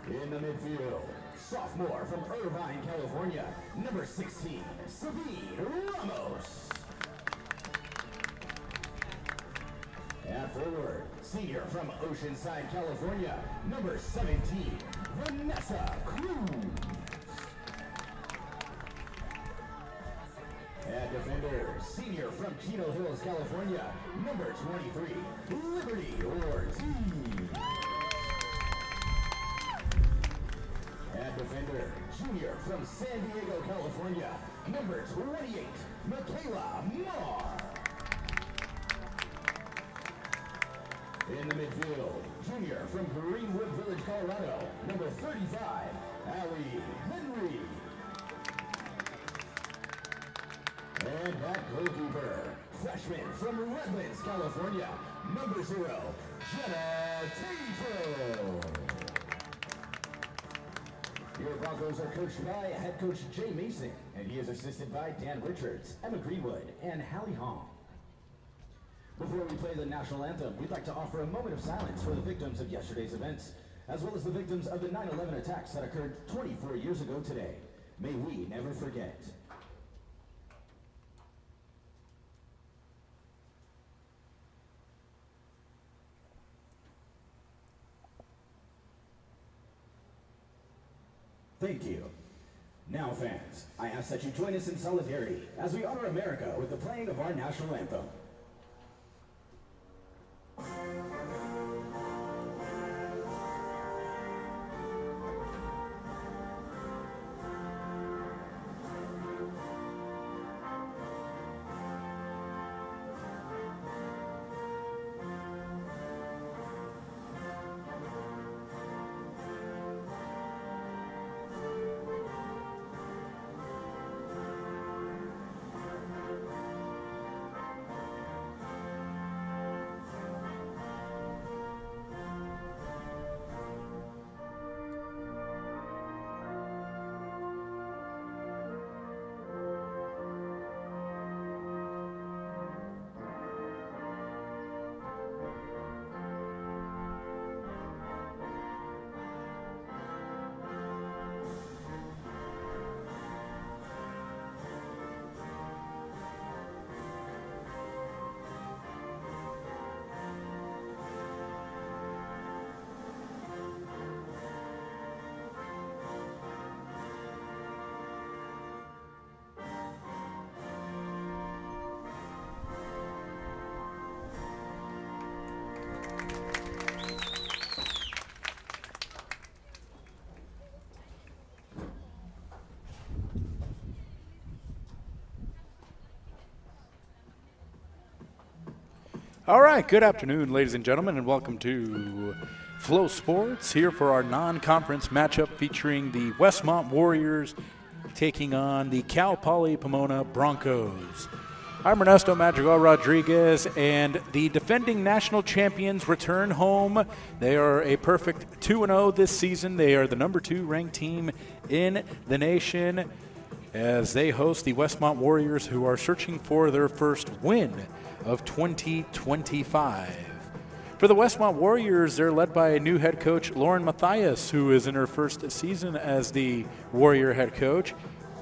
In the midfield, sophomore from Irvine, California, number 16, Sabine Ramos. At forward, senior from Oceanside, California, number 17, Vanessa Cruz. At defender, senior from Chino Hills, California, number 23, Liberty Ortiz. At defender, junior from San Diego, California, number 28, Michaela Marr. In the midfield, junior from Greenwood Village, Colorado, number 35, Allie Henry. And back goalkeeper, freshman from Redlands, California, number 0, Jenna Tato. Your Broncos are coached by head coach Jay Mason, and he is assisted by Dan Richards, Emma Greenwood, and Hallie Hong. Before we play the national anthem, we'd like to offer a moment of silence for the victims of yesterday's events, as well as the victims of the 9/11 attacks that occurred 24 years ago today. May we never forget. Thank you. Now, fans, I ask that you join us in solidarity as we honor America with the playing of our national anthem. All right, good afternoon, ladies and gentlemen, and welcome to Flow Sports, here for our non-conference matchup featuring the Westmont Warriors taking on the Cal Poly Pomona Broncos. I'm Ernesto Madrigal Rodriguez, and the defending national champions return home. They are a perfect 2-0 this season. They are the number 2 ranked team in the nation as they host the Westmont Warriors, who are searching for their first win of 2025. For the Westmont Warriors, they're led by a new head coach, Lauren Mathias, who is in her first season as the Warrior head coach.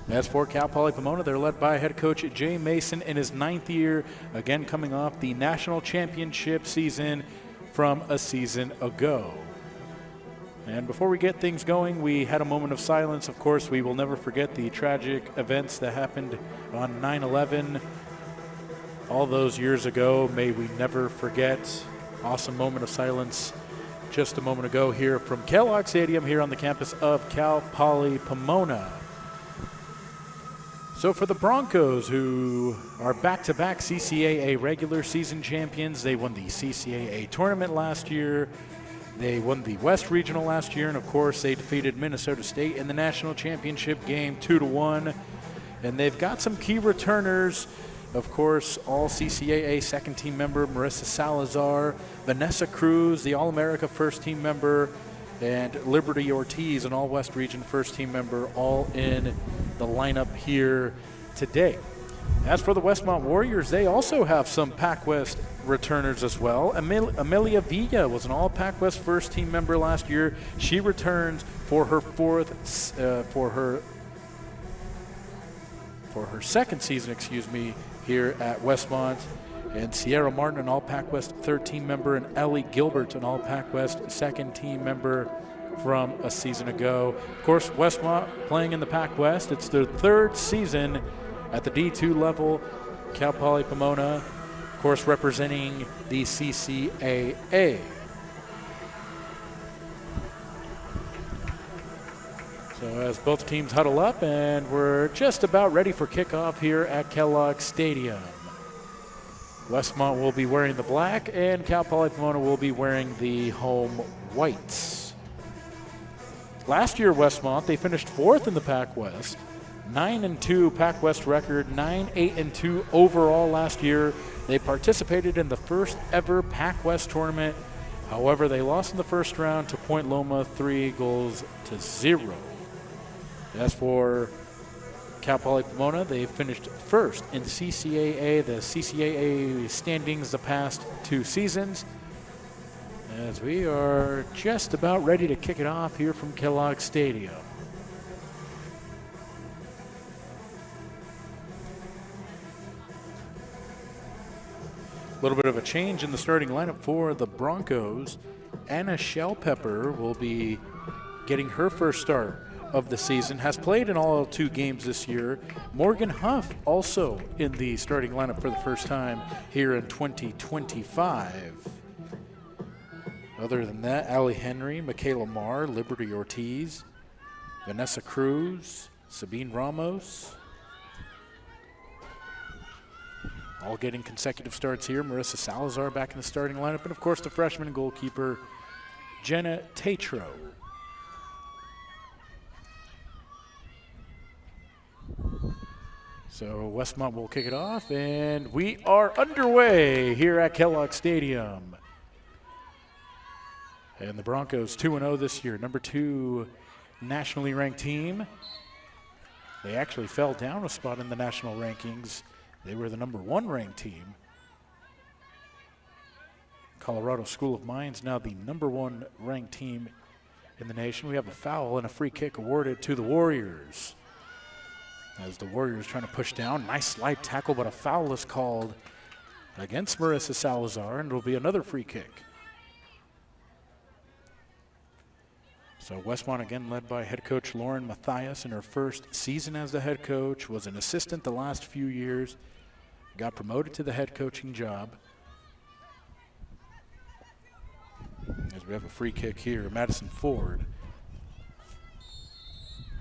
As for Cal Poly Pomona, they're led by head coach Jay Mason in his 9th year, again coming off the national championship season from a season ago. And before we get things going, we had a moment of silence. Of course, we will never forget the tragic events that happened on 9/11 all those years ago. May we never forget. Awesome moment of silence just a moment ago here from Kellogg Stadium here on the campus of Cal Poly Pomona. So for the Broncos, who are back-to-back CCAA regular season champions, they won the CCAA tournament last year. They won the West Regional last year, and of course they defeated Minnesota State in the national championship game 2-1. And they've got some key returners. Of course, all CCAA second team member Marissa Salazar, Vanessa Cruz, the All-America first team member, and Liberty Ortiz, an All-West Region first team member, all in the lineup here today. As for the Westmont Warriors, they also have some Pac-West returners as well. Amelia Villa was an all Pac-West first team member last year. She returns for her second season, here at Westmont. And Sierra Martin, an all Pac-West third team member, and Ellie Gilbert, an all Pac-West second team member from a season ago. Of course, Westmont playing in the Pac-West. It's their third season at the D2 level. Cal Poly Pomona, of course, representing the CCAA. So as both teams huddle up, and we're just about ready for kickoff here at Kellogg Stadium. Westmont will be wearing the black, and Cal Poly Pomona will be wearing the home whites. Last year, Westmont, they finished fourth in the Pac-West. 9-2 Pac-West record, 9-8-2 overall last year. They participated in the first ever Pac-West tournament. However, they lost in the first round to Point Loma 3-0. As for Cal Poly Pomona, they finished first in CCAA, the CCAA standings the past 2 seasons. As we are just about ready to kick it off here from Kellogg Stadium. A little bit of a change in the starting lineup for the Broncos. Anna Shellpepper will be getting her first start of the season, has played in all 2 games this year. Morgan Huff also in the starting lineup for the first time here in 2025. Other than that, Allie Henry, Michaela Marr, Liberty Ortiz, Vanessa Cruz, Sabine Ramos, all getting consecutive starts here. Marissa Salazar back in the starting lineup, and of course the freshman goalkeeper, Jenna Tatro. So Westmont will kick it off, and we are underway here at Kellogg Stadium. And the Broncos 2-0 this year, number 2 nationally ranked team. They actually fell down a spot in the national rankings. They were the number 1 ranked team. Colorado School of Mines now the number 1 ranked team in the nation. We have a foul and a free kick awarded to the Warriors. As the Warriors trying to push down, nice slide tackle, but a foul is called against Marissa Salazar, and it'll be another free kick. So Westmont again led by head coach Lauren Mathias in her first season as the head coach, was an assistant the last few years, got promoted to the head coaching job. As we have a free kick here, Madison Ford.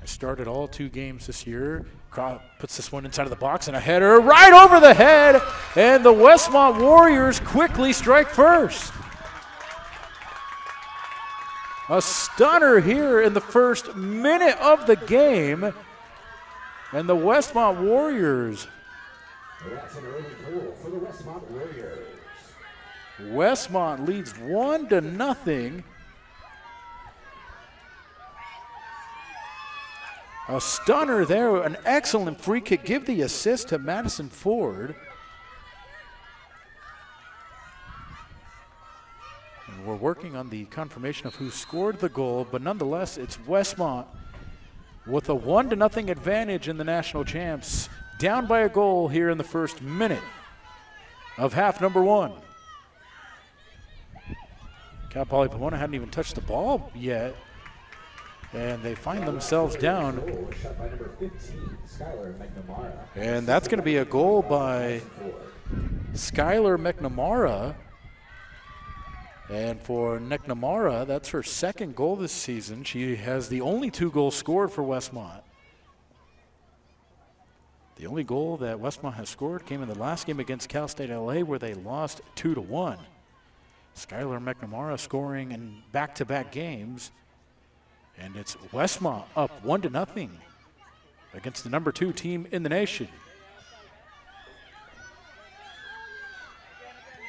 I started all 2 games this year. Puts this one inside of the box, and a header right over the head, and the Westmont Warriors quickly strike first. A stunner here in the first minute of the game, and the Westmont Warriors. That's an early goal for the Westmont Warriors. Westmont leads 1-0. A stunner there, an excellent free kick. Give the assist to Madison Ford. And we're working on the confirmation of who scored the goal, but nonetheless, it's Westmont with a 1-0 advantage in the national champs. Down by a goal here in the first minute of half number 1. Cal Poly Pomona hadn't even touched the ball yet, and they find themselves down. And that's going to be a goal by Skylar McNamara. And for McNamara, that's her second goal this season. She has the only 2 goals scored for Westmont. The only goal that Westmont has scored came in the last game against Cal State LA, where they lost 2-1. Skylar McNamara scoring in back-to-back games. And it's Westmont up 1-0 against the number 2 team in the nation.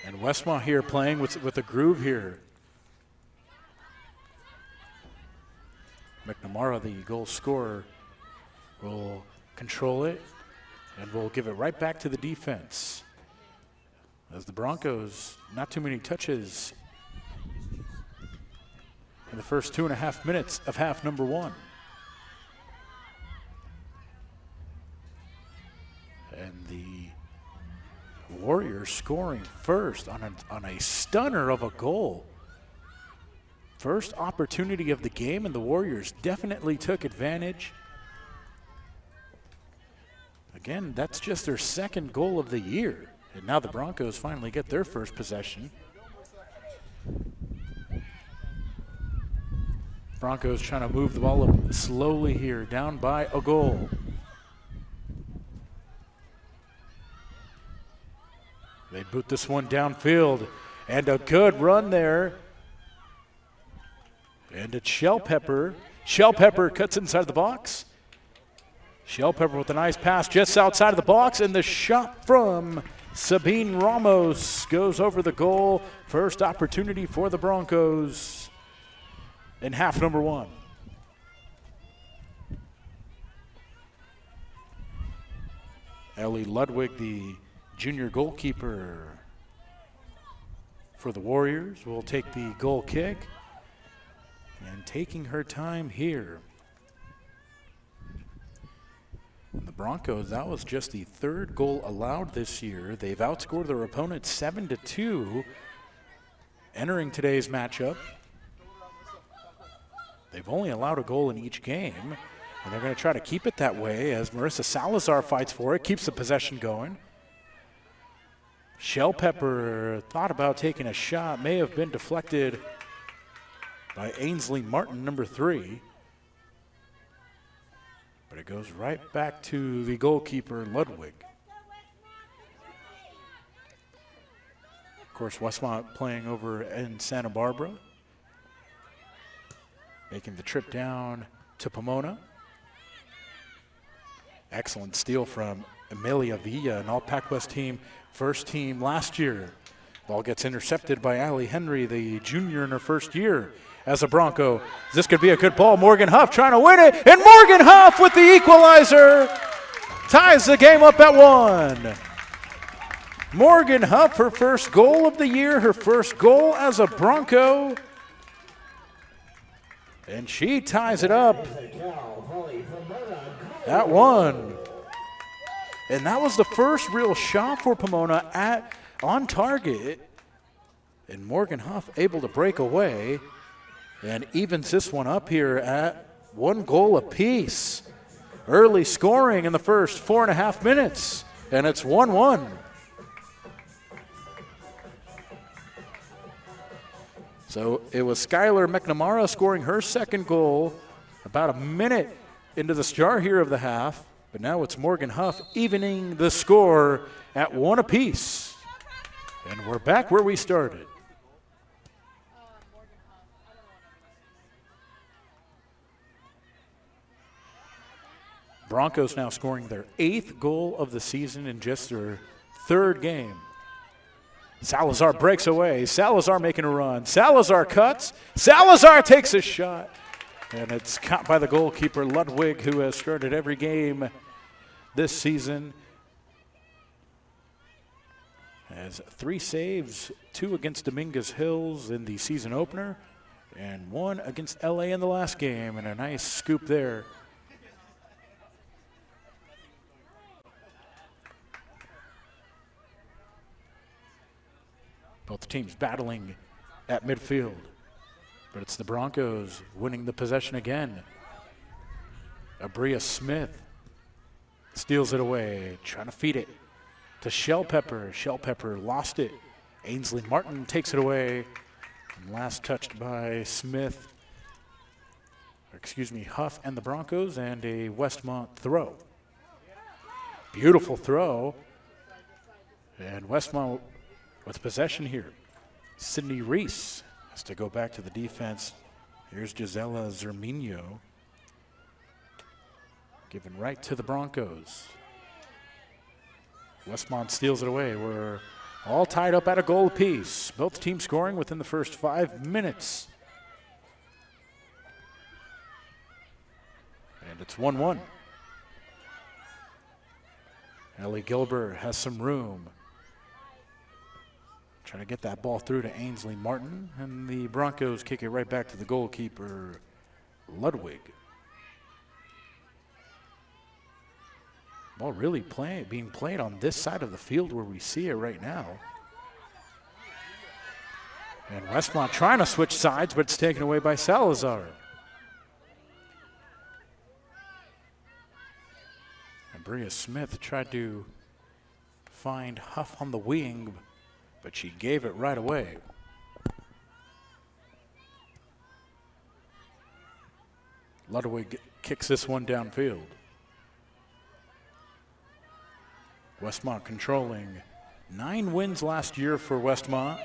And Westmont here playing with a groove here. McNamara, the goal scorer, will control it. And we'll give it right back to the defense. As the Broncos, not too many touches in the first 2.5 minutes of half number one. And the Warriors scoring first on a stunner of a goal. First opportunity of the game, and the Warriors definitely took advantage. Again, that's just their second goal of the year. And now the Broncos finally get their first possession. Broncos trying to move the ball up slowly here, down by a goal. They boot this one downfield, and a good run there. And it's Shell Pepper. Shell Pepper cuts inside the box. Shell Pepper with a nice pass just outside of the box, and the shot from Sabine Ramos goes over the goal. First opportunity for the Broncos in half number one. Ellie Ludwig, the junior goalkeeper for the Warriors, will take the goal kick. And taking her time here. The Broncos, that was just the third goal allowed this year. They've outscored their opponents 7-2 entering today's matchup. They've only allowed a goal in each game, and they're going to try to keep it that way as Marissa Salazar fights for it, keeps the possession going. Shell Pepper thought about taking a shot, may have been deflected by Ainsley Martin, number 3. But it goes right back to the goalkeeper, Ludwig. Of course, Westmont playing over in Santa Barbara. Making the trip down to Pomona. Excellent steal from Amelia Villa, an All-Pac West team, first team last year. Ball gets intercepted by Allie Henry, the junior in her first year as a Bronco. This could be a good ball. Morgan Huff trying to win it, and Morgan Huff with the equalizer ties the game up at 1. Morgan Huff, her first goal of the year, her first goal as a Bronco, and she ties it up at 1. And that was the first real shot for Pomona on target, and Morgan Huff able to break away and evens this one up here at 1 goal apiece. Early scoring in the first 4.5 minutes, and it's 1-1. So it was Skylar McNamara scoring her second goal about a minute into the start here of the half, but now it's Morgan Huff evening the score at 1 apiece. And we're back where we started. Broncos now scoring their 8th goal of the season in just their 3rd game. Salazar breaks away. Salazar making a run. Salazar cuts. Salazar takes a shot. And it's caught by the goalkeeper, Ludwig, who has started every game this season. Has 3 saves, 2 against Dominguez Hills in the season opener, and 1 against LA in the last game, and a nice scoop there. Both teams battling at midfield, but it's the Broncos winning the possession again. Abria Smith steals it away, trying to feed it to Shell Pepper. Shell Pepper lost it. Ainsley Martin takes it away. And last touched by Huff and the Broncos, and a Westmont throw. Beautiful throw. And Westmont with possession here. Sydney Reese has to go back to the defense. Here's Gisela Zerminio. Given right to the Broncos. Westmont steals it away. We're all tied up at a goal apiece. Both teams scoring within the first 5 minutes. And it's 1-1. Ellie Gilbert has some room. Trying to get that ball through to Ainsley Martin, and the Broncos kick it right back to the goalkeeper, Ludwig. Ball really being played on this side of the field where we see it right now. And Westmont trying to switch sides, but it's taken away by Salazar. And Bria Smith tried to find Huff on the wing, but she gave it right away. Ludwig kicks this one downfield. Westmont controlling. 9 wins last year for Westmont.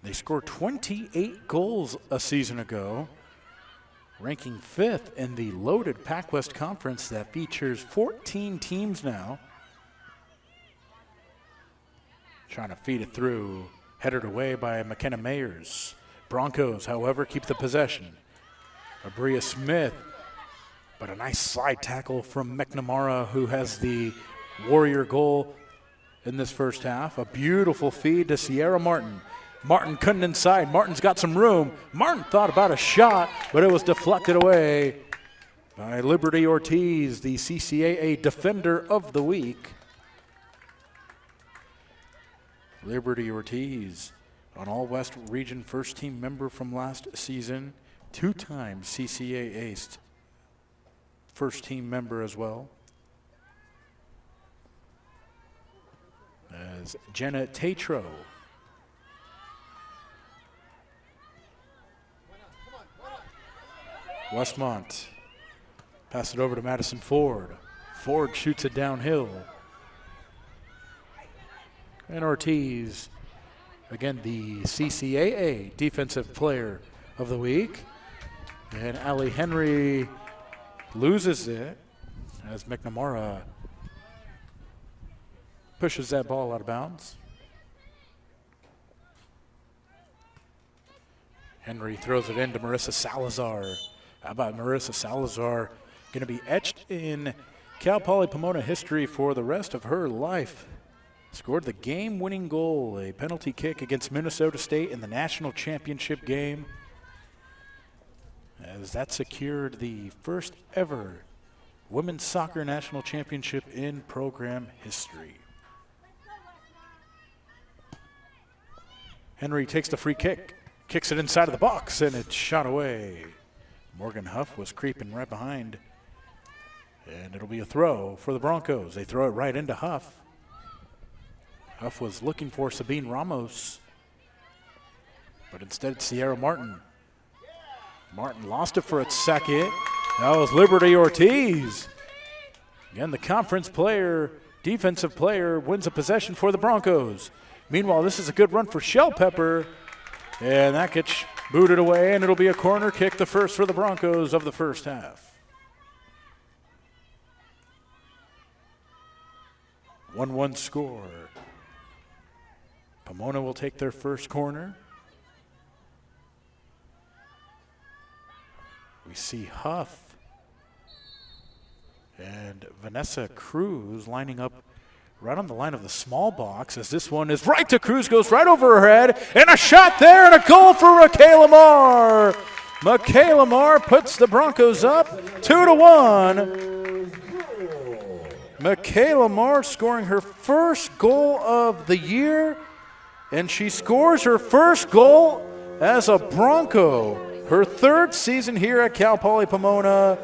They scored 28 goals a season ago, ranking 5th in the loaded Pac-West Conference that features 14 teams now. Trying to feed it through, headed away by McKenna Mayers. Broncos, however, keep the possession. Abria Smith, but a nice slide tackle from McNamara, who has the Warrior goal in this first half. A beautiful feed to Sierra Martin. Martin cutting inside. Martin's got some room. Martin thought about a shot, but it was deflected away by Liberty Ortiz, the CCAA Defender of the Week. Liberty Ortiz, an All-West Region first team member from last season, 2-time CCAA first team member as well. As Jenna Tatro. Westmont pass it over to Madison Ford. Ford shoots it downhill. And Ortiz, again, the CCAA Defensive Player of the Week. And Allie Henry loses it as McNamara pushes that ball out of bounds. Henry throws it into Marissa Salazar. How about Marissa Salazar? Going to be etched in Cal Poly Pomona history for the rest of her life. Scored the game-winning goal, a penalty kick against Minnesota State in the national championship game, as that secured the first ever women's soccer national championship in program history. Henry takes the free kick, kicks it inside of the box, and it's shot away. Morgan Huff was creeping right behind, and it'll be a throw for the Broncos. They throw it right into Huff. Huff was looking for Sabine Ramos, but instead Sierra Martin. Martin lost it for a second. That was Liberty Ortiz. Again, the conference player, defensive player, wins a possession for the Broncos. Meanwhile, this is a good run for Shell Pepper, and that gets booted away, and it'll be a corner kick, the first for the Broncos of the first half. 1-1 score. Pomona will take their first corner. We see Huff and Vanessa Cruz lining up right on the line of the small box, as this one is right to Cruz, goes right over her head, and a shot there and a goal for Michaela Marr. Michaela Marr puts the Broncos up 2-1. Michaela Marr scoring her first goal of the year, and she scores her first goal as a Bronco. Her third season here at Cal Poly Pomona.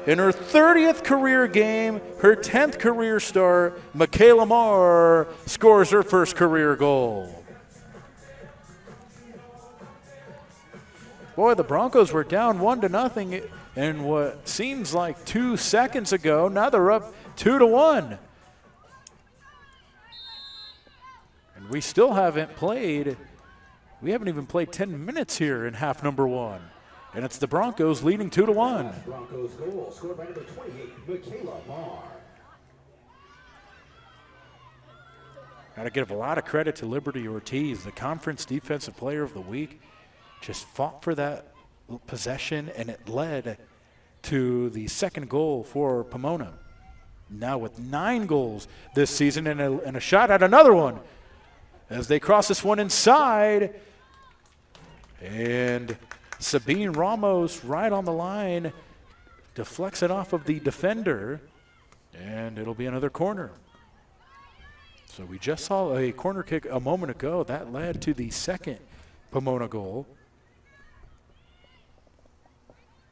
In her 30th career game, her 10th career start, Michaela Marr scores her first career goal. Boy, the Broncos were down 1-0 in what seems like 2 seconds ago. Now they're up 2-1. And we still haven't played. We haven't even played 10 minutes here in half number 1. And it's the Broncos leading 2-1. Broncos goal scored by number 28, Michaela Marr. Got to give a lot of credit to Liberty Ortiz, the conference defensive player of the week. Just fought for that possession, and it led to the second goal for Pomona. now with 9 goals this season, and a shot at another one as they cross this one inside. And Sabine Ramos right on the line deflects it off of the defender, and it'll be another corner. So we just saw a corner kick a moment ago. That led to the second Pomona goal.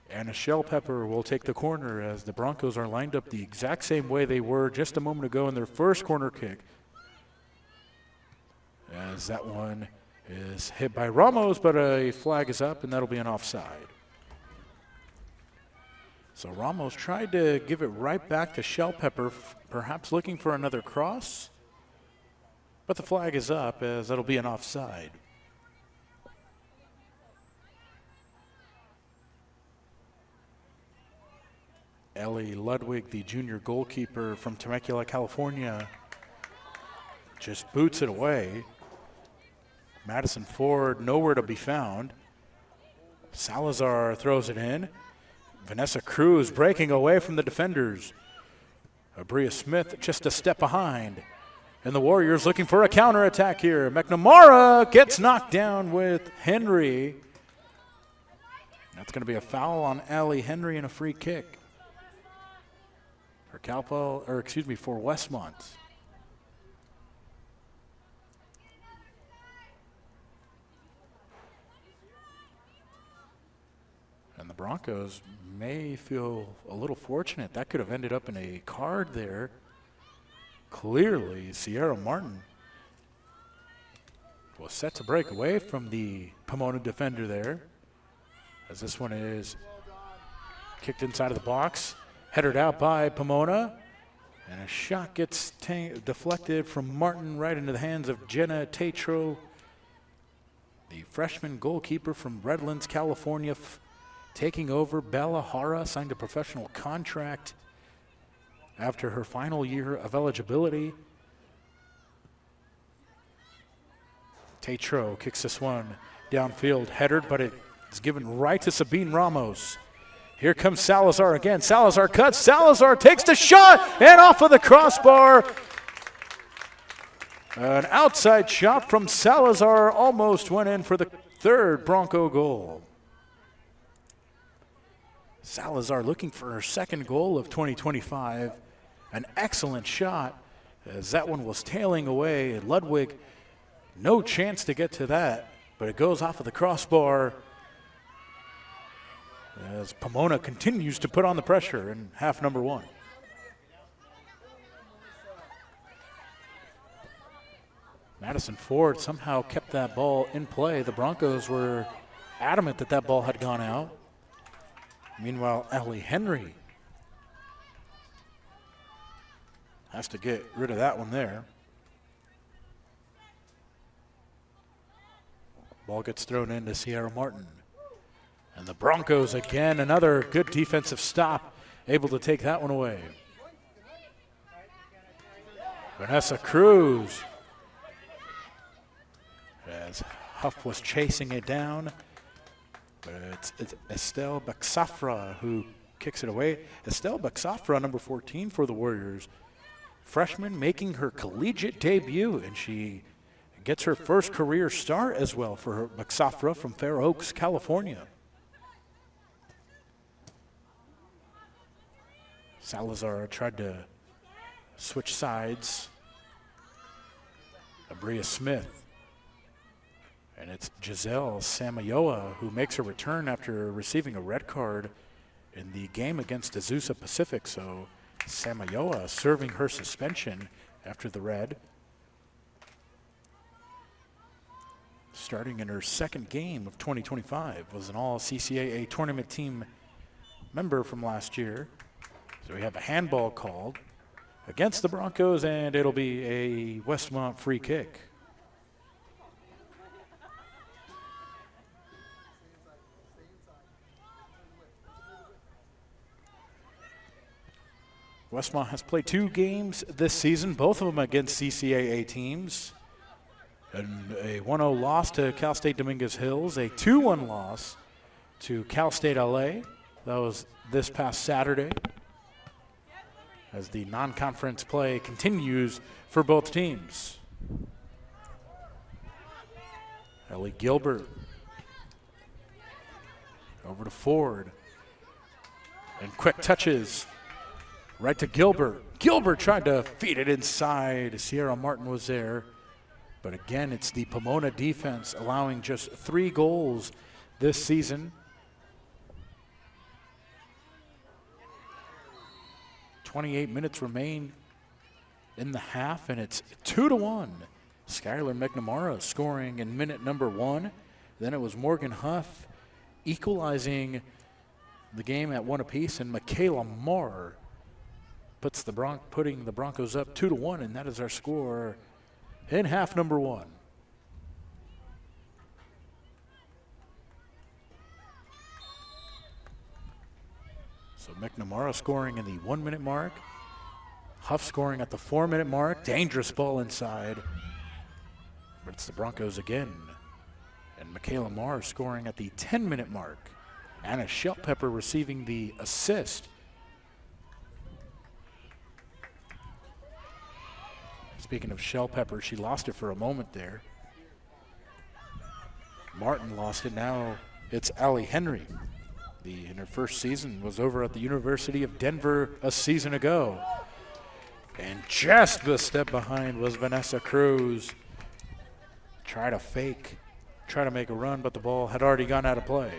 And a Shell Pepper will take the corner as the Broncos are lined up the exact same way they were just a moment ago in their first corner kick. As that one is hit by Ramos, but a flag is up, and that'll be an offside. So Ramos tried to give it right back to Shell Pepper, perhaps looking for another cross. But the flag is up, as that'll be an offside. Ellie Ludwig, the junior goalkeeper from Temecula, California, just boots it away. Madison Ford nowhere to be found. Salazar throws it in. Vanessa Cruz breaking away from the defenders. Abria Smith just a step behind. And the Warriors looking for a counterattack here. McNamara gets knocked down with Henry. That's going to be a foul on Allie Henry and a free kick. For for Westmont. And the Broncos may feel a little fortunate. That could have ended up in a card there. Clearly, Sierra Martin was set to break away from the Pomona defender there, as this one is kicked inside of the box, headed out by Pomona, and a shot gets deflected from Martin right into the hands of Jenna Tatro, the freshman goalkeeper from Redlands, California, taking over. Bella Hara signed a professional contract after her final year of eligibility. Tatro kicks this one downfield, headed, but it's given right to Sabine Ramos. Here comes Salazar again. Salazar cuts. Salazar takes the shot and off of the crossbar. An outside shot from Salazar almost went in for the third Bronco goal. Salazar looking for her second goal of 2025. An excellent shot as that one was tailing away. Ludwig, no chance to get to that, but it goes off of the crossbar as Pomona continues to put on the pressure in half number 1. Madison Ford somehow kept that ball in play. The Broncos were adamant that that ball had gone out. Meanwhile, Allie Henry has to get rid of that one there. Ball gets thrown into Sierra Martin. And the Broncos again, another good defensive stop, able to take that one away. Vanessa Cruz, as Huff was chasing it down. But it's Estelle Baxafra who kicks it away. Estelle Baxafra, number 14 for the Warriors. Freshman making her collegiate debut, and she gets her first career start as well for her Baxafra from Fair Oaks, California. Salazar tried to switch sides. Abria Smith. And it's Giselle Samayoa who makes her return after receiving a red card in the game against Azusa Pacific. So Samayoa serving her suspension after the red. Starting in her second game of 2025, was an all CCAA tournament team member from last year. So we have a handball called against the Broncos, and it'll be a Westmont free kick. Westmont has played 2 games this season, both of them against CCAA teams. And a 1-0 loss to Cal State Dominguez Hills, a 2-1 loss to Cal State LA. That was this past Saturday. as the non-conference play continues for both teams. Ellie Gilbert over to Ford. And quick touches right to Gilbert. Gilbert tried to feed it inside. Sierra Martin was there. But again, it's the Pomona defense allowing just 3 goals this season. 28 minutes remain in the half, and it's 2-1. Skylar McNamara scoring in minute number 1. Then it was Morgan Huff equalizing the game at 1 apiece, and Michaela Marr putting the Broncos up 2-1, and that is our score in half number 1. So McNamara scoring in the 1-minute mark. Huff scoring at the 4-minute mark. Dangerous ball inside. But it's the Broncos again. And Michaela Marr scoring at the 10-minute mark. Anna Shellpepper receiving the assist. Speaking of Shellpepper, she lost it for a moment there. Martin lost it. Now it's Allie Henry. In her first season was over at the University of Denver a season ago. And just the step behind was Vanessa Cruz. Try to make a run, but the ball had already gone out of play.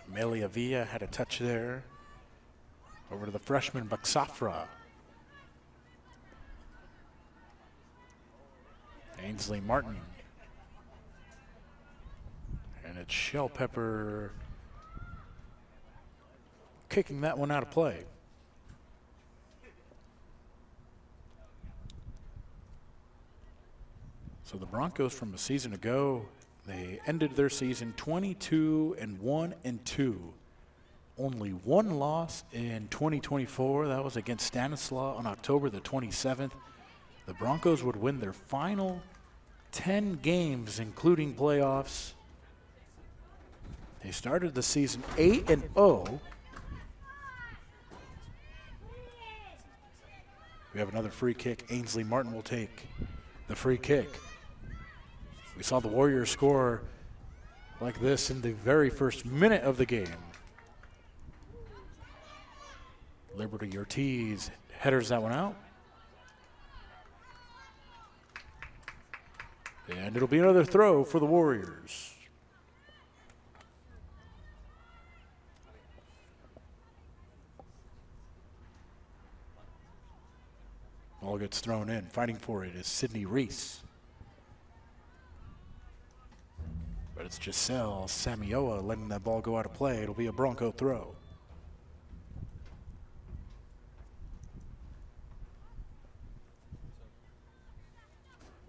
Amelia Villa had a touch there. Over to the freshman Baksafra. Ainsley Martin. And it's Shellpepper kicking that one out of play. So the Broncos from a season ago, they ended their season 22-1-2. Only 1 loss in 2024. That was against Stanislaus on October the 27th. The Broncos would win their final 10 games, including playoffs. They started the season 8-0. We have another free kick. Ainsley Martin will take the free kick. We saw the Warriors score like this in the very first minute of the game. Liberty Ortiz headers that one out. And it'll be another throw for the Warriors. Ball gets thrown in. Fighting for it is Sydney Reese. But it's Giselle Samioa letting that ball go out of play. It'll be a Bronco throw.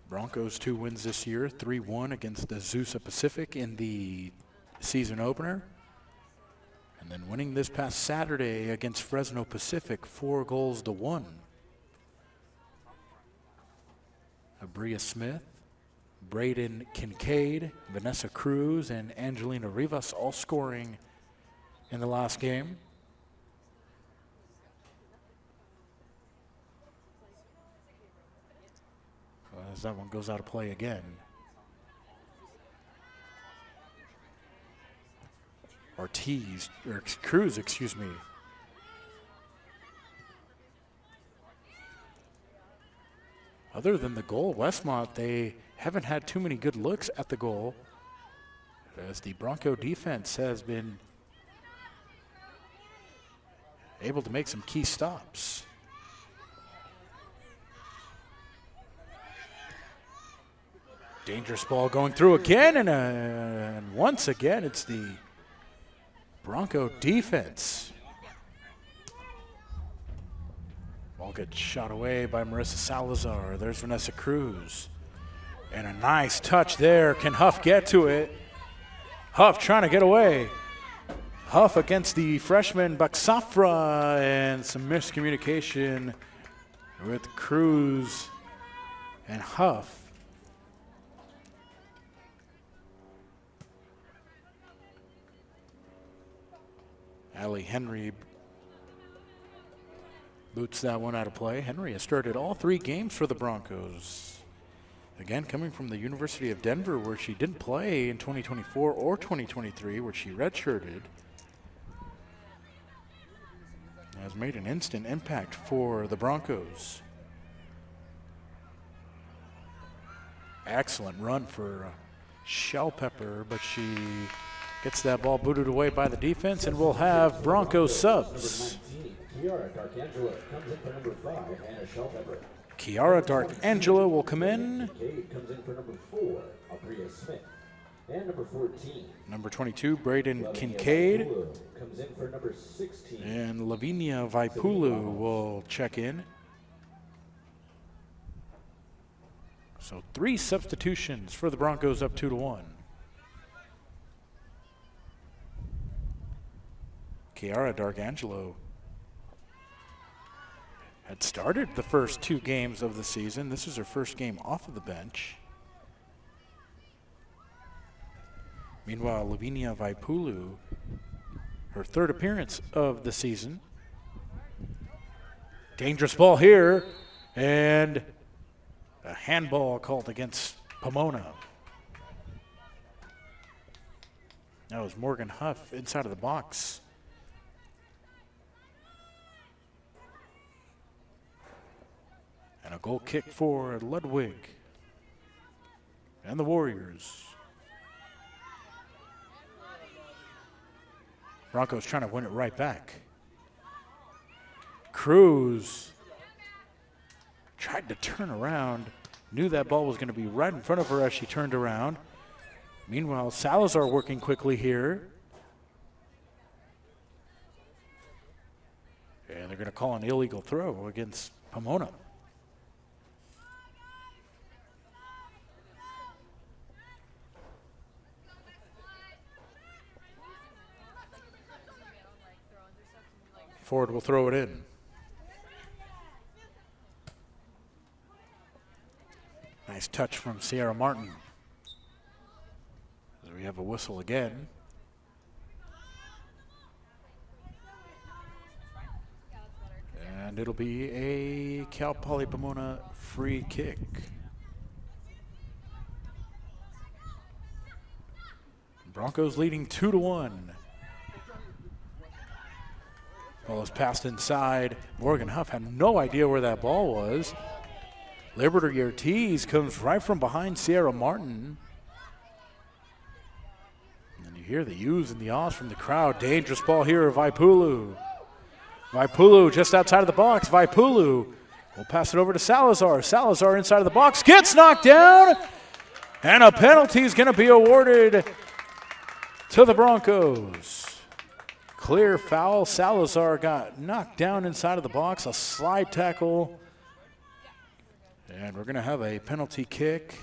Broncos 2 wins this year, 3-1 against the Azusa Pacific in the season opener. And then winning this past Saturday against Fresno Pacific, 4-1. Abria Smith, Braden Kincaid, Vanessa Cruz, and Angelina Rivas all scoring in the last game. As that one goes out of play again. Cruz, excuse me. Other than the goal, Westmont, they haven't had too many good looks at the goal, as the Bronco defense has been able to make some key stops. Dangerous ball going through again, and once again, it's the Bronco defense. Ball gets shot away by Marissa Salazar. There's Vanessa Cruz. And a nice touch there. Can Huff get to it? Huff trying to get away. Huff against the freshman Baksafra, and some miscommunication with Cruz and Huff. Allie Henry boots that one out of play. Henry has started all 3 games for the Broncos. Again, coming from the University of Denver, where she didn't play in 2024 or 2023, where she redshirted. Has made an instant impact for the Broncos. Excellent run for Shell Pepper, but she gets that ball booted away by the defense, and we'll have Broncos subs. Kiara Darkangela comes in for number 5, Hannah Shell Pepper. Kiara Darkangela will come in. Kincaid comes in for number 4, Abria Smith. And number 14. Number 22, Braden Kincaid. Comes in for number 16. And Lavinia Vaipulu will check in. So 3 substitutions for the Broncos, up 2-1. Kiara Darkangelo had started the first 2 games of the season. This is her first game off of the bench. Meanwhile, Lavinia Vaipulu, her 3rd appearance of the season. Dangerous ball here, and a handball called against Pomona. That was Morgan Huff inside of the box. And a goal kick for Ludwig and the Warriors. Broncos trying to win it right back. Cruz tried to turn around, knew that ball was going to be right in front of her as she turned around. Meanwhile, Salazar working quickly here. And they're going to call an illegal throw against Pomona. Ford will throw it in. Nice touch from Sierra Martin. As we have a whistle again. And it'll be a Cal Poly Pomona free kick. Broncos leading 2-1. Ball is passed inside. Morgan Huff had no idea where that ball was. Liberty Ortiz comes right from behind Sierra Martin. And you hear the oohs and the ahs from the crowd. Dangerous ball here of Vaipulu. Vaipulu just outside of the box. Vaipulu will pass it over to Salazar. Salazar inside of the box, gets knocked down. And a penalty is going to be awarded to the Broncos. Clear foul. Salazar got knocked down inside of the box. A slide tackle. And we're going to have a penalty kick.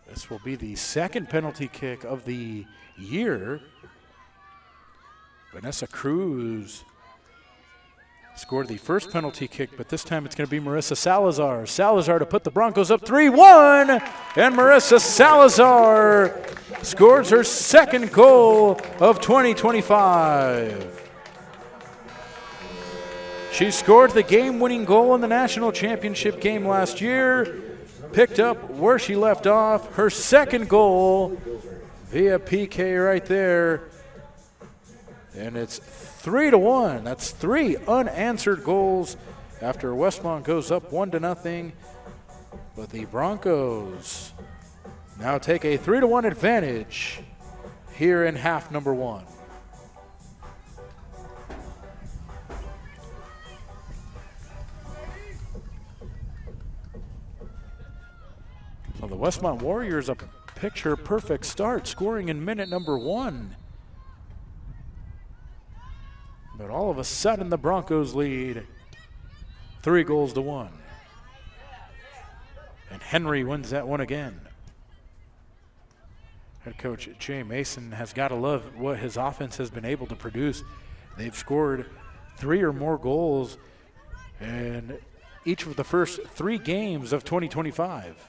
This will be the 2nd penalty kick of the year. Vanessa Cruz scored the first penalty kick, but this time it's going to be Marissa Salazar. Salazar to put the Broncos up 3-1. And Marissa Salazar scores her 2nd goal of 2025. She scored the game-winning goal in the national championship game last year, picked up where she left off, her 2nd goal via PK right there. And it's 3-1. That's 3 unanswered goals after Westmont goes up 1-0. But the Broncos now take a 3-1 advantage here in half number 1. So the Westmont Warriors a picture-perfect start, scoring in minute number 1. But all of a sudden, the Broncos lead 3-1. And Henry wins that one again. Head coach Jay Mason has got to love what his offense has been able to produce. They've scored 3 or more goals in each of the first 3 games of 2025.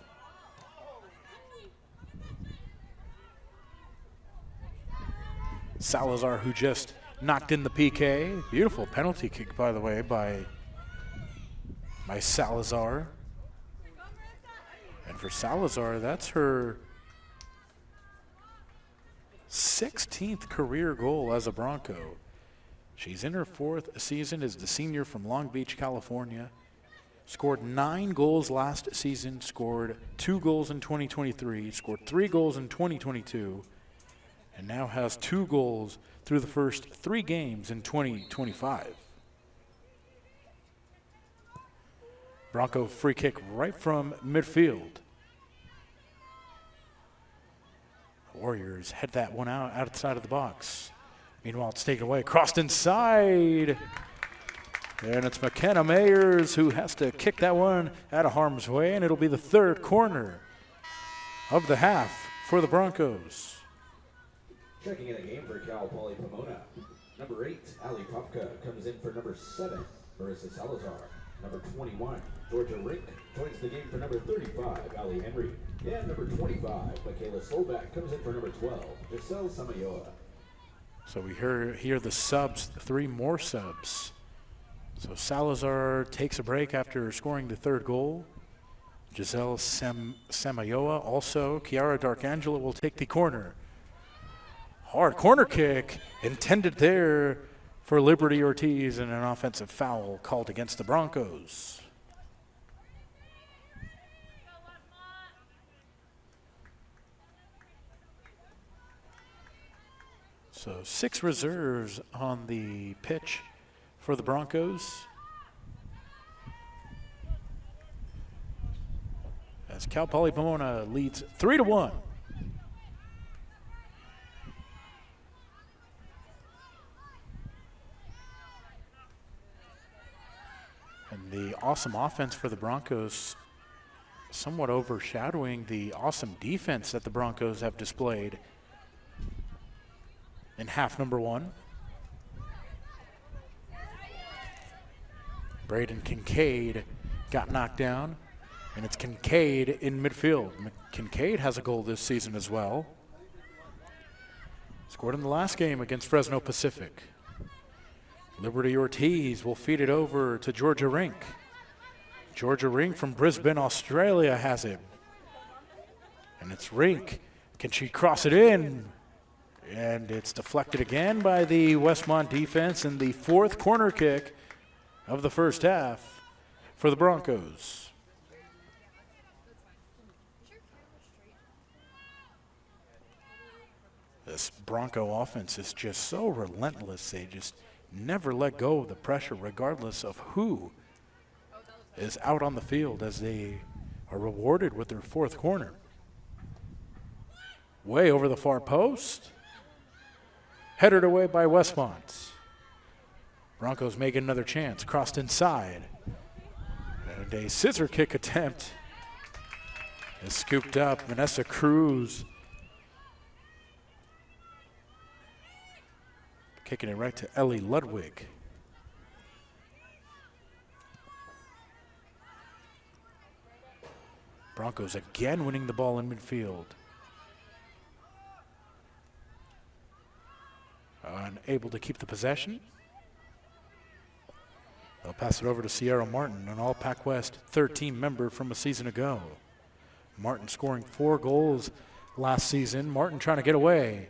Salazar, who just knocked in the PK. Beautiful penalty kick, by the way, by Salazar. And for Salazar, that's her 16th career goal as a Bronco. She's in her 4th season as the senior from Long Beach, California. Scored 9 goals last season, scored 2 goals in 2023, scored 3 goals in 2022, and now has 2 goals through the first 3 games in 2025. Bronco free kick right from midfield. Warriors head that one out outside of the box. Meanwhile, it's taken away, crossed inside. And it's McKenna Mayers who has to kick that one out of harm's way, and it'll be the 3rd corner of the half for the Broncos. Checking in a game for Cal Poly Pomona. Number 8, Ali Popka comes in for number 7, Marissa Salazar. Number 21, Georgia Rink joins the game for number 35, Ali Henry. And number 25, Michaela Solback comes in for number 12, Giselle Samayoa. So we hear the subs, 3 more subs. So Salazar takes a break after scoring the 3rd goal. Giselle Samayoa also. Kiara Darkangela will take the corner. Hard corner kick intended there for Liberty Ortiz, and an offensive foul called against the Broncos. So 6 reserves on the pitch for the Broncos. As Cal Poly Pomona leads 3-1. And the awesome offense for the Broncos somewhat overshadowing the awesome defense that the Broncos have displayed in half number 1. Braden Kincaid got knocked down, and it's Kincaid in midfield. Kincaid has a goal this season as well. Scored in the last game against Fresno Pacific. Liberty Ortiz will feed it over to Georgia Rink. Georgia Rink from Brisbane, Australia has it. And it's Rink. Can she cross it in? And it's deflected again by the Westmont defense, and the 4th corner kick of the first half for the Broncos. This Bronco offense is just so relentless. They just never let go of the pressure regardless of who is out on the field, as they are rewarded with their 4th corner. Way over the far post. Headed away by Westmont. Broncos make another chance. Crossed inside. And a scissor kick attempt is scooped up. Vanessa Cruz kicking it right to Ellie Ludwig. Broncos again winning the ball in midfield. Unable to keep the possession. They'll pass it over to Sierra Martin, an All-Pac West 13 member from a season ago. Martin scoring 4 goals last season. Martin trying to get away.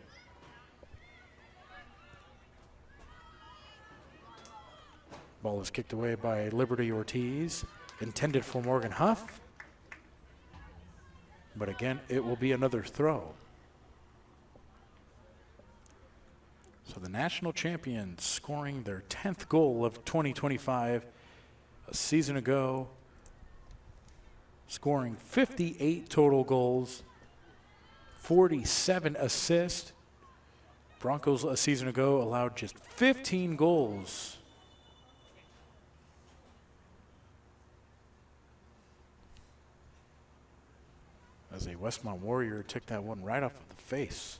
Ball is kicked away by Liberty Ortiz, intended for Morgan Huff. But again, it will be another throw. So the national champions scoring their 10th goal of 2025 a season ago, scoring 58 total goals, 47 assists. Broncos a season ago allowed just 15 goals. As a Westmont Warrior took that one right off of the face.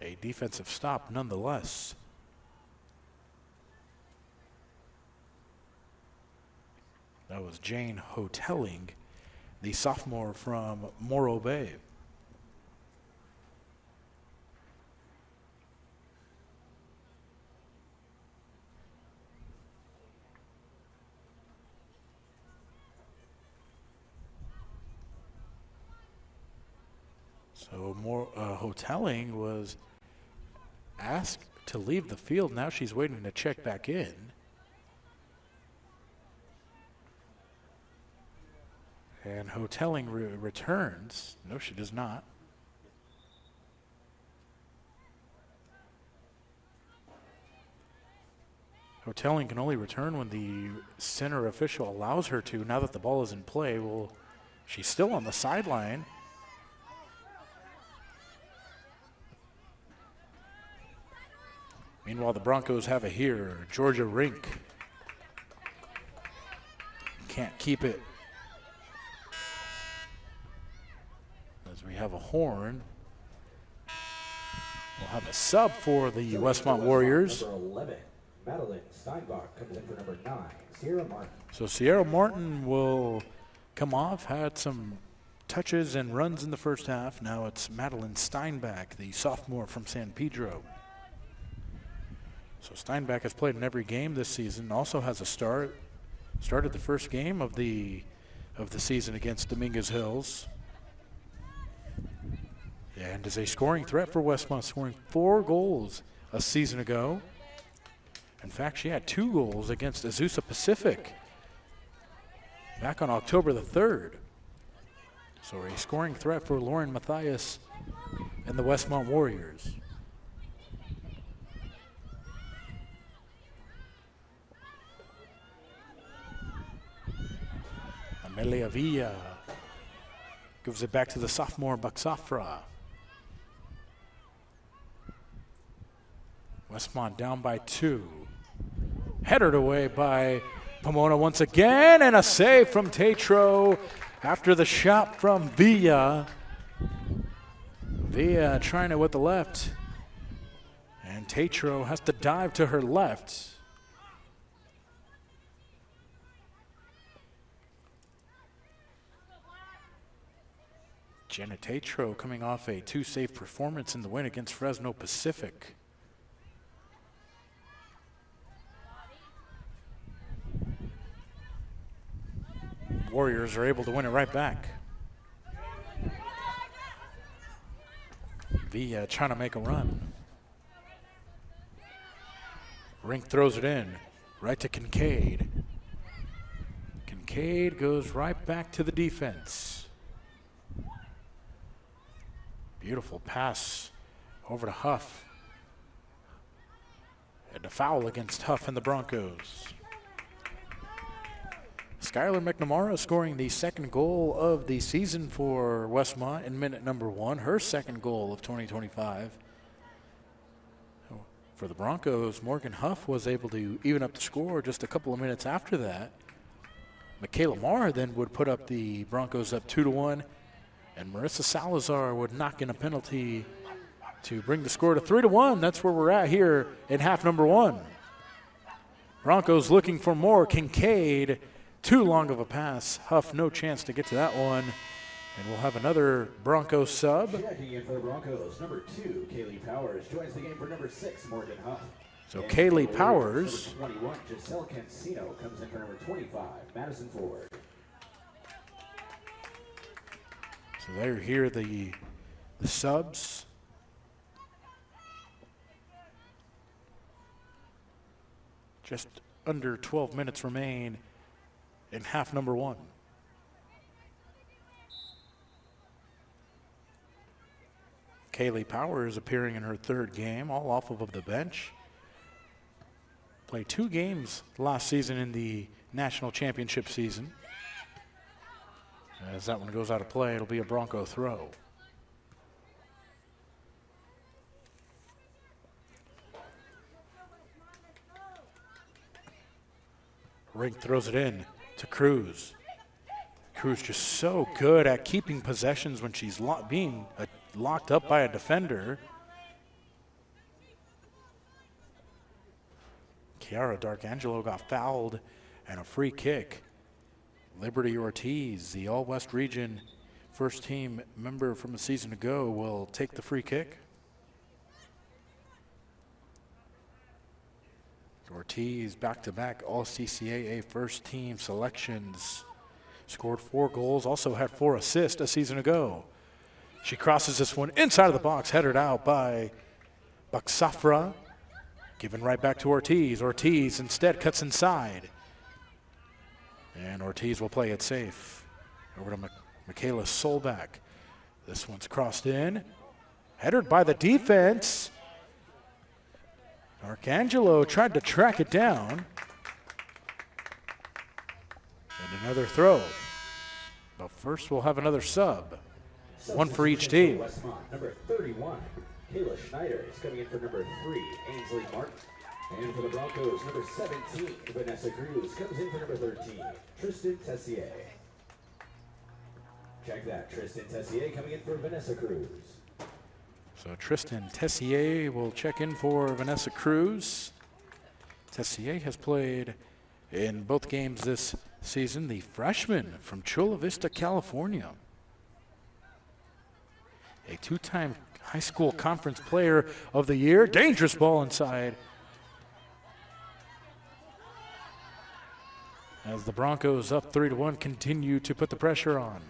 A defensive stop nonetheless. That was Jane Hotelling, the sophomore from Morro Bay. So Hoteling was asked to leave the field. Now she's waiting to check back in. And Hoteling returns. No, she does not. Hoteling can only return when the center official allows her to. Now that the ball is in play, well, she's still on the sideline. Meanwhile, the Broncos have it here. Georgia Rink can't keep it. As we have a horn, we'll have a sub for the Westmont Warriors. Number 11, Madeline Steinbach comes in for number 9, Sierra Martin. So Sierra Martin will come off, had some touches and runs in the first half. Now it's Madeline Steinbach, the sophomore from San Pedro. So Steinbach has played in every game this season, also has a start. Started the first game of the season against Dominguez Hills. And is a scoring threat for Westmont, scoring 4 goals a season ago. In fact, she had 2 goals against Azusa Pacific back on October the 3rd. So a scoring threat for Lauren Mathias and the Westmont Warriors. Amelia Villa gives it back to the sophomore Baksafra. Westmont down by 2. Headed away by Pomona once again, and a save from Tatro after the shot from Villa. Villa trying it with the left, and Tatro has to dive to her left. Jenna Tatro coming off a 2-save performance in the win against Fresno Pacific. Warriors are able to win it right back. Villa trying to make a run. Rink throws it in, right to Kincaid. Kincaid goes right back to the defense. Beautiful pass over to Huff. And a foul against Huff and the Broncos. Skylar McNamara scoring the second goal of the season for Westmont in minute number 1, her second goal of 2025. For the Broncos, Morgan Huff was able to even up the score just a couple of minutes after that. Michaela Marr then would put up the Broncos up 2-1, and Marissa Salazar would knock in a penalty to bring the score to 3-1. That's where we're at here in half number 1. Broncos looking for more. Kincaid, too long of a pass. Huff, no chance to get to that one. And we'll have another Broncos sub. Checking in for the Broncos, number 2, Kaylee Powers joins the game for number 6, Morgan Huff. So And Kaylee for Powers. Number 21, Giselle Cancino comes in for number 25, Madison Ford. So there here the subs. Just under 12 minutes remain in half number 1. Kaylee Powers appearing in her 3rd game, all off of the bench. Played 2 games last season in the national championship season. As that one goes out of play, it'll be a Bronco throw. Rink throws it in to Cruz. Cruz just so good at keeping possessions when she's being locked up by a defender. Kiara Darkangelo got fouled and a free kick. Liberty Ortiz, the All-West Region first team member from a season ago, will take the free kick. Ortiz back-to-back All-CCAA first team selections. Scored 4 goals, also had 4 assists a season ago. She crosses this one inside of the box, headed out by Baksafra. Given right back to Ortiz. Ortiz instead cuts inside. And Ortiz will play it safe. Over to Michaela Solback. This one's crossed in. Headed by the defense. Arcangelo tried to track it down. And another throw. But first we'll have another sub. One for each team. Westmont, number 31, Kayla Schneider is coming in for number 3, Ainsley Martin. And for the Broncos, number 17, Vanessa Cruz comes in for number 13, Tristan Tessier. Check that, Tristan Tessier coming in for Vanessa Cruz. So Tristan Tessier will check in for Vanessa Cruz. Tessier has played in both games this season, the freshman from Chula Vista, California. A two-time high school conference player of the year. Dangerous ball inside. As the Broncos up 3-1 continue to put the pressure on.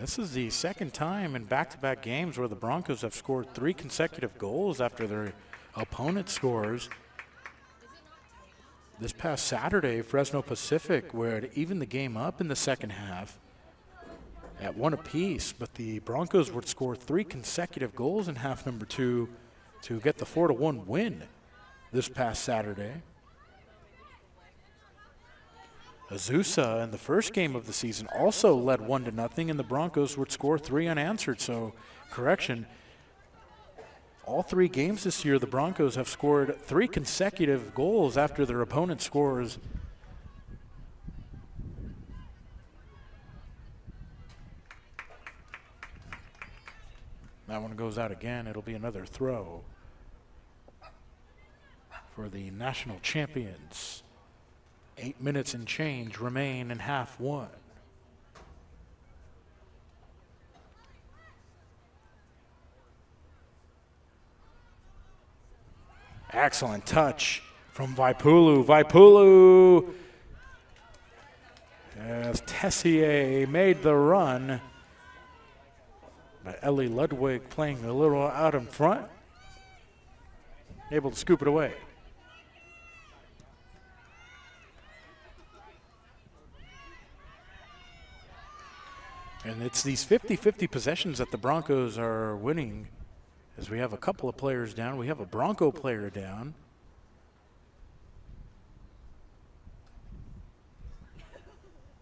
This is the second time in back-to-back games where the Broncos have scored 3 consecutive goals after their opponent scores. This past Saturday, Fresno Pacific would even the game up in the second half at 1 apiece, but the Broncos would score 3 consecutive goals in half number 2 to get the 4-1 win this past Saturday. Azusa in the first game of the season also led 1-0, and the Broncos would score 3 unanswered. So, correction, all 3 games this year, the Broncos have scored 3 consecutive goals after their opponent scores. That one goes out again. It'll be another throw for the national champions. 8 minutes and change remain in half 1. Excellent touch from Vaipulu. Vaipulu, as Tessier made the run. But Ellie Ludwig playing a little out in front. Able to scoop it away. And it's these 50-50 possessions that the Broncos are winning, as we have a couple of players down. We have a Bronco player down.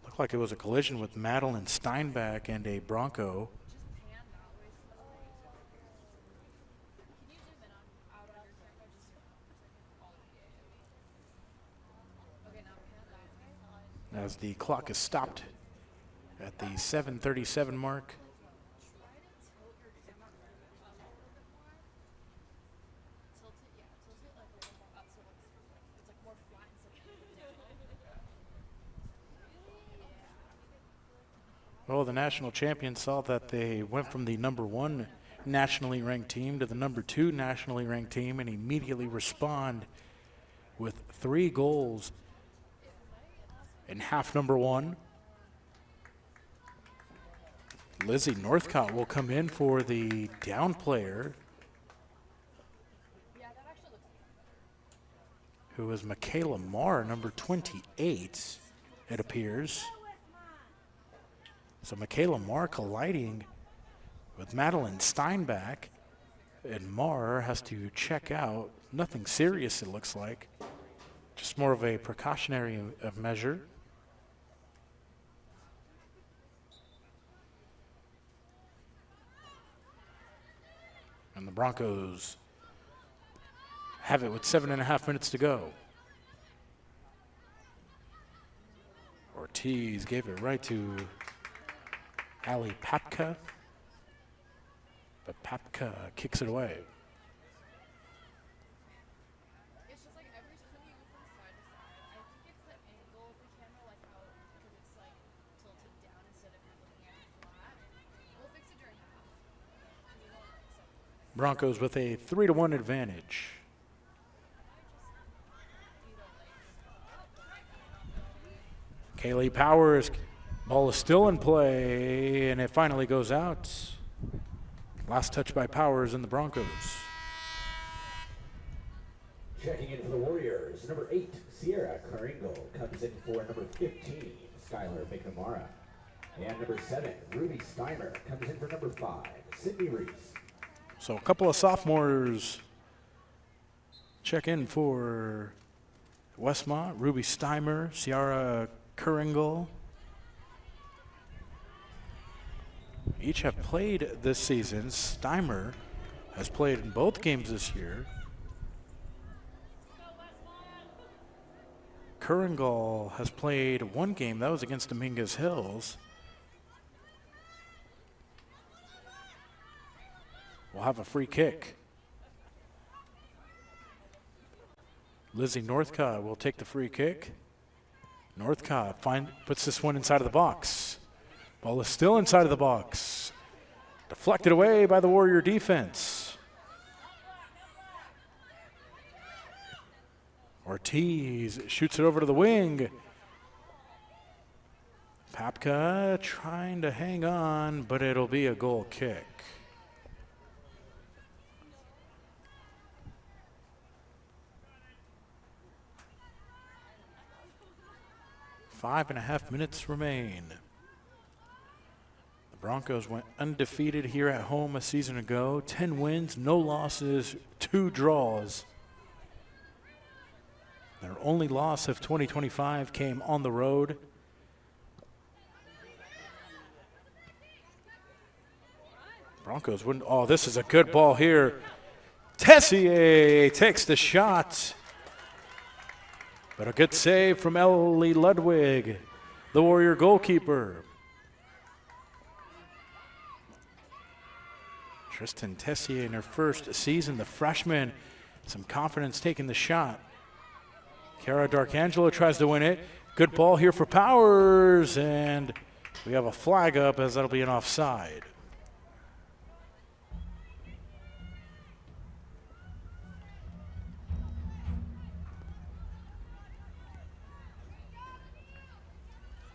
Looked like it was a collision with Madeline Steinbach and a Bronco. As the clock is stopped at the 7:37 mark. Well, the national champions saw that they went from the #1 nationally ranked team to the #2 nationally ranked team and immediately respond with 3 goals in half number 1. Lizzie Northcott will come in for the down player, who is Michaela Marr, number 28, it appears. So Michaela Marr colliding with Madeline Steinbach, and Marr has to check out. Nothing serious, it looks like. Just more of a precautionary measure. And the Broncos have it with 7.5 minutes to go. Ortiz gave it right to Ali Papka, but Papka kicks it away. It's just like every time you go from side to side, I think it's the angle of the camera, like how, because it's like tilted down instead of you're looking at it flat. We'll fix it during half. Broncos with a 3-1 advantage. Kaylee Powers, ball is still in play, and it finally goes out. Last touch by Powers in the Broncos. Checking in for the Warriors, number 8, Sierra Caringo comes in for number 15, Skylar McNamara. And number 7, Ruby Steimer comes in for number 5, Sydney Reese. So a couple of sophomores check in for Westmont. Ruby Steimer, Sierra Caringo. Each have played this season. Steimer has played in both games this year. Caringo has played one game. That was against Dominguez Hills. We'll have a free kick. Lizzie Northcott will take the free kick. Northcott puts this one inside of the box. Ball is still inside of the box. Deflected away by the Warrior defense. Ortiz shoots it over to the wing. Papka trying to hang on, but it'll be a goal kick. Five and a half minutes remain. The Broncos went undefeated here at home a season ago. 10 wins, no losses, 2 draws. Their only loss of 2025 came on the road. Broncos wouldn't. Oh, this is a good ball here. Tessier takes the shot. But a good save from Ellie Ludwig, the Warrior goalkeeper. Tristan Tessier in her first season, the freshman, some confidence taking the shot. Kara D'Arcangelo tries to win it. Good ball here for Powers, and we have a flag up as that'll be an offside.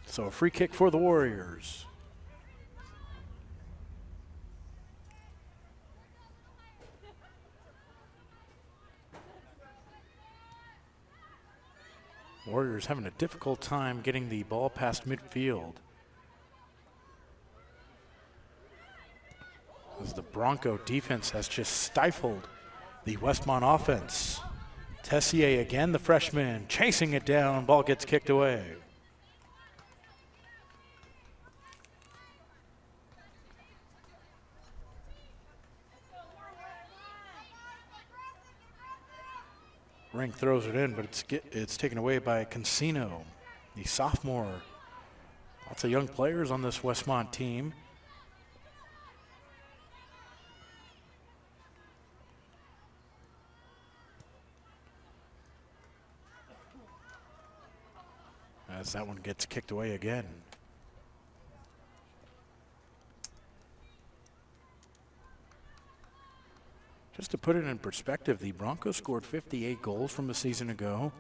So a free kick for the Warriors. Warriors having a difficult time getting the ball past midfield. As the Bronco defense has just stifled the Westmont offense. Tessier again, the freshman, chasing it down. Ball gets kicked away. Ring throws it in, but it's taken away by Cancino, the sophomore. Lots of young players on this Westmont team. As that one gets kicked away again. Just to put it in perspective, the Broncos scored 58 goals from a season ago.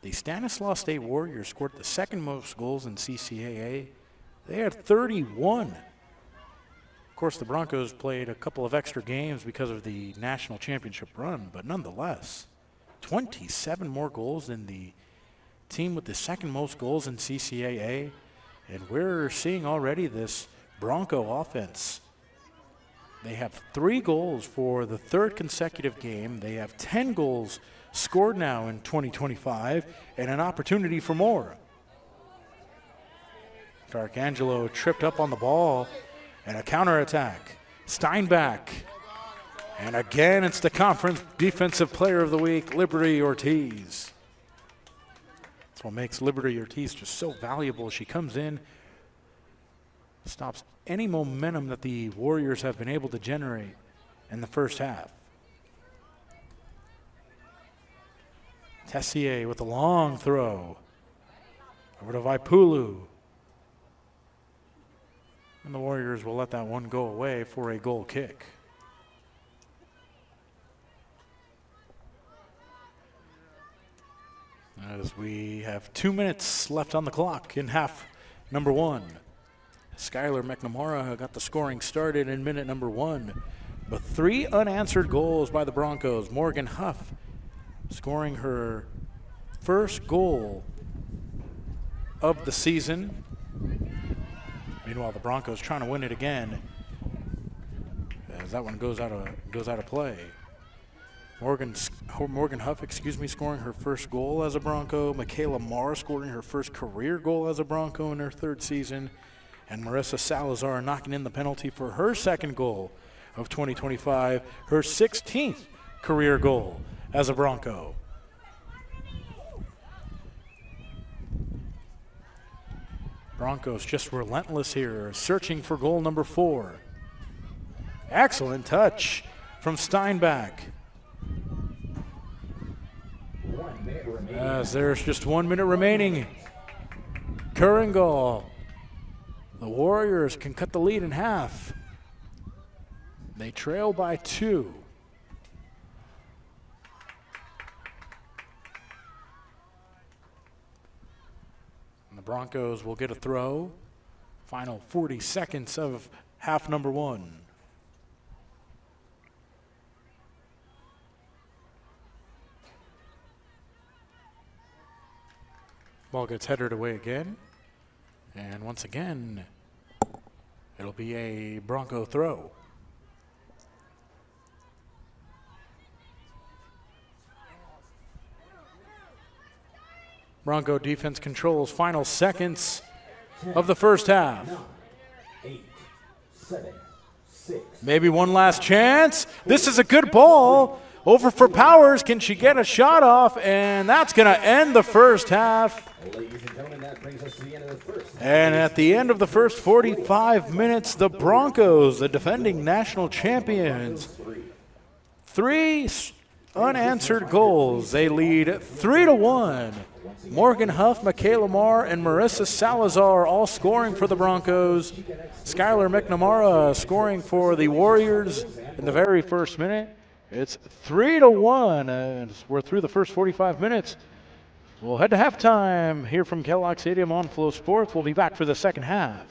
The Stanislaus State Warriors scored the second most goals in CCAA. They had 31. Of course, the Broncos played a couple of extra games because of the national championship run, but nonetheless, 27 more goals than the team with the second most goals in CCAA. And we're seeing already this Bronco offense. They have 3 goals for the 3rd consecutive game. They have 10 goals scored now in 2025 and an opportunity for more. D'Arcangelo tripped up on the ball and a counterattack. Steinbach. And again, it's the conference defensive player of the week, Liberty Ortiz. That's what makes Liberty Ortiz just so valuable. She comes in, stops any momentum that the Warriors have been able to generate in the first half. Tessier with a long throw. Over to Vaipulu. And the Warriors will let that one go away for a goal kick. as we have 2 minutes left on the clock in half number one. Skylar McNamara got the scoring started in minute number one, but 3 unanswered goals by the Broncos. Morgan Huff scoring her first goal of the season. Meanwhile, the Broncos trying to win it again, as that one goes out of play. Morgan Huff, scoring her first goal as a Bronco. Michaela Marr scoring her first career goal as a Bronco in her 3rd season. And Marissa Salazar knocking in the penalty for her second goal of 2025, her 16th career goal as a Bronco. Broncos just relentless here, searching for goal number 4. Excellent touch from Steinbach. As there's just 1 minute remaining. Kurringall. The Warriors can cut the lead in half. They trail by 2. And the Broncos will get a throw. Final 40 seconds of half number one. Ball gets headed away again. And once again, it'll be a Bronco throw. Bronco defense controls final seconds of the first half. 9, 8, 7, 6. Maybe one last chance. This is a good ball. Over for Powers. Can she get a shot off? And that's going to end the first half. Ladies and gentlemen, that brings us to the end of the first. And at the end of the first 45 minutes, the Broncos, the defending national champions, 3 unanswered goals. They lead 3-1. Morgan Huff, Michaela Marr, and Marissa Salazar all scoring for the Broncos. Skylar McNamara scoring for the Warriors in the very first minute. It's 3-1, and we're through the first 45 minutes. We'll head to halftime here from Kellogg Stadium on Flow Sports. We'll be back for the second half.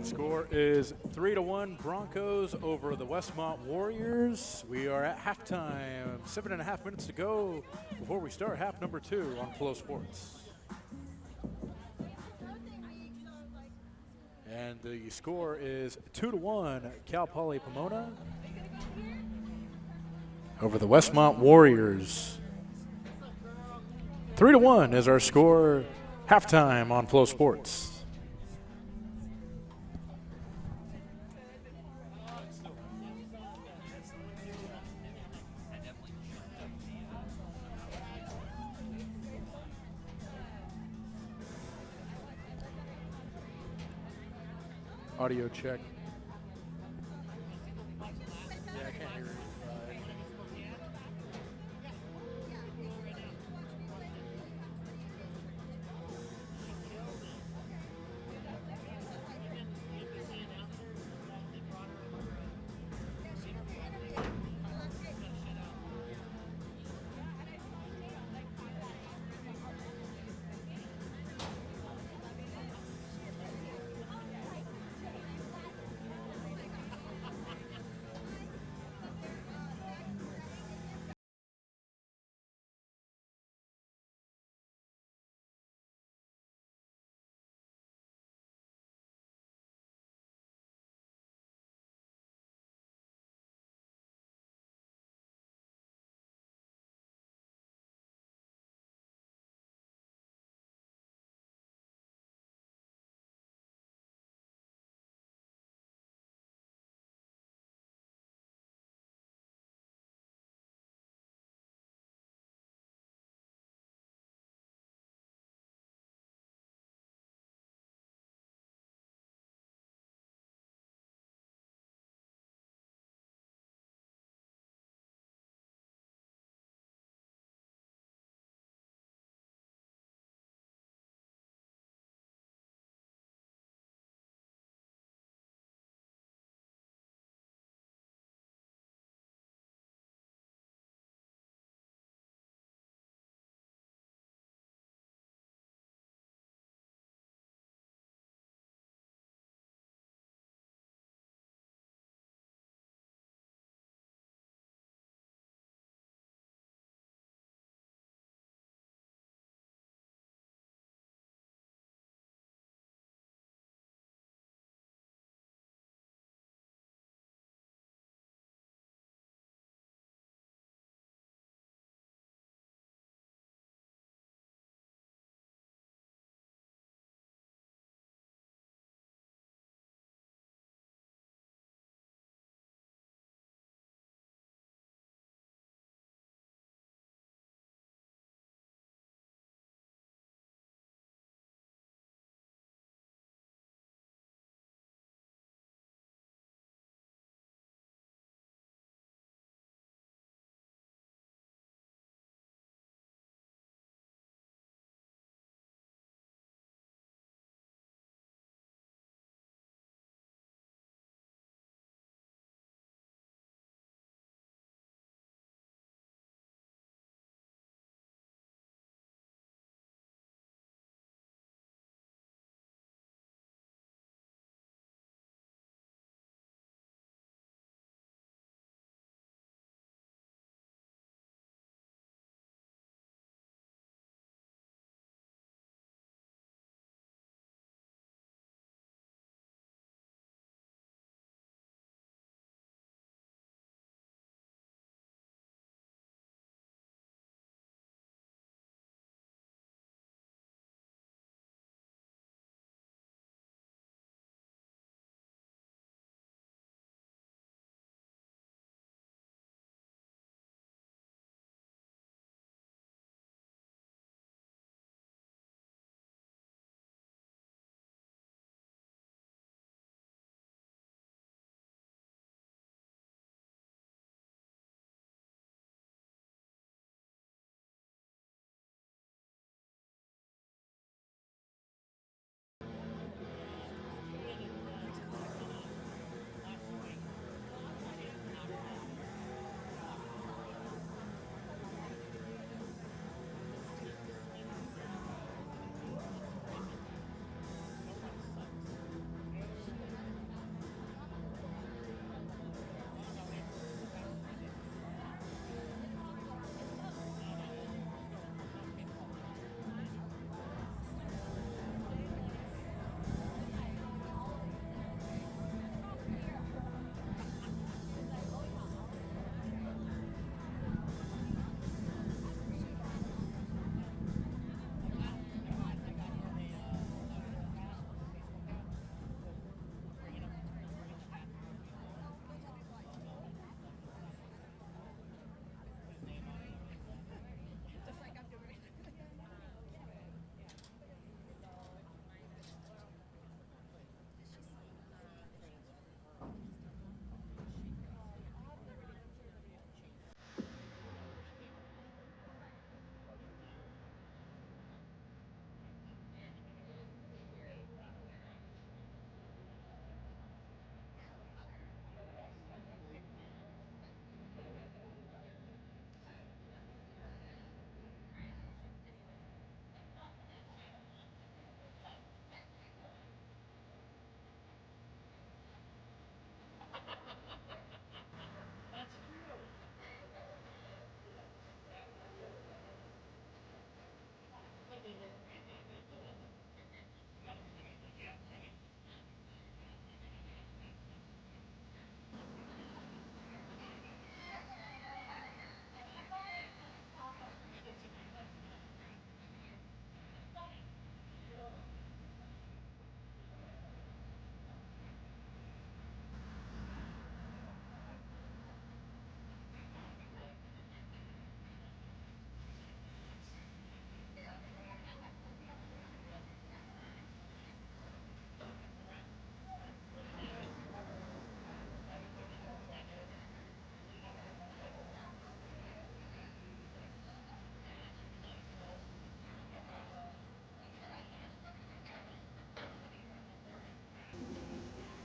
The score is 3-1 Broncos over the Westmont Warriors. We are at halftime. 7.5 minutes to go before we start half number 2 on Flow Sports. And the score is 2-1 Cal Poly Pomona over the Westmont Warriors. 3-1 is our score. Halftime on Flow Sports. Audio check. Yeah, I can't hear it.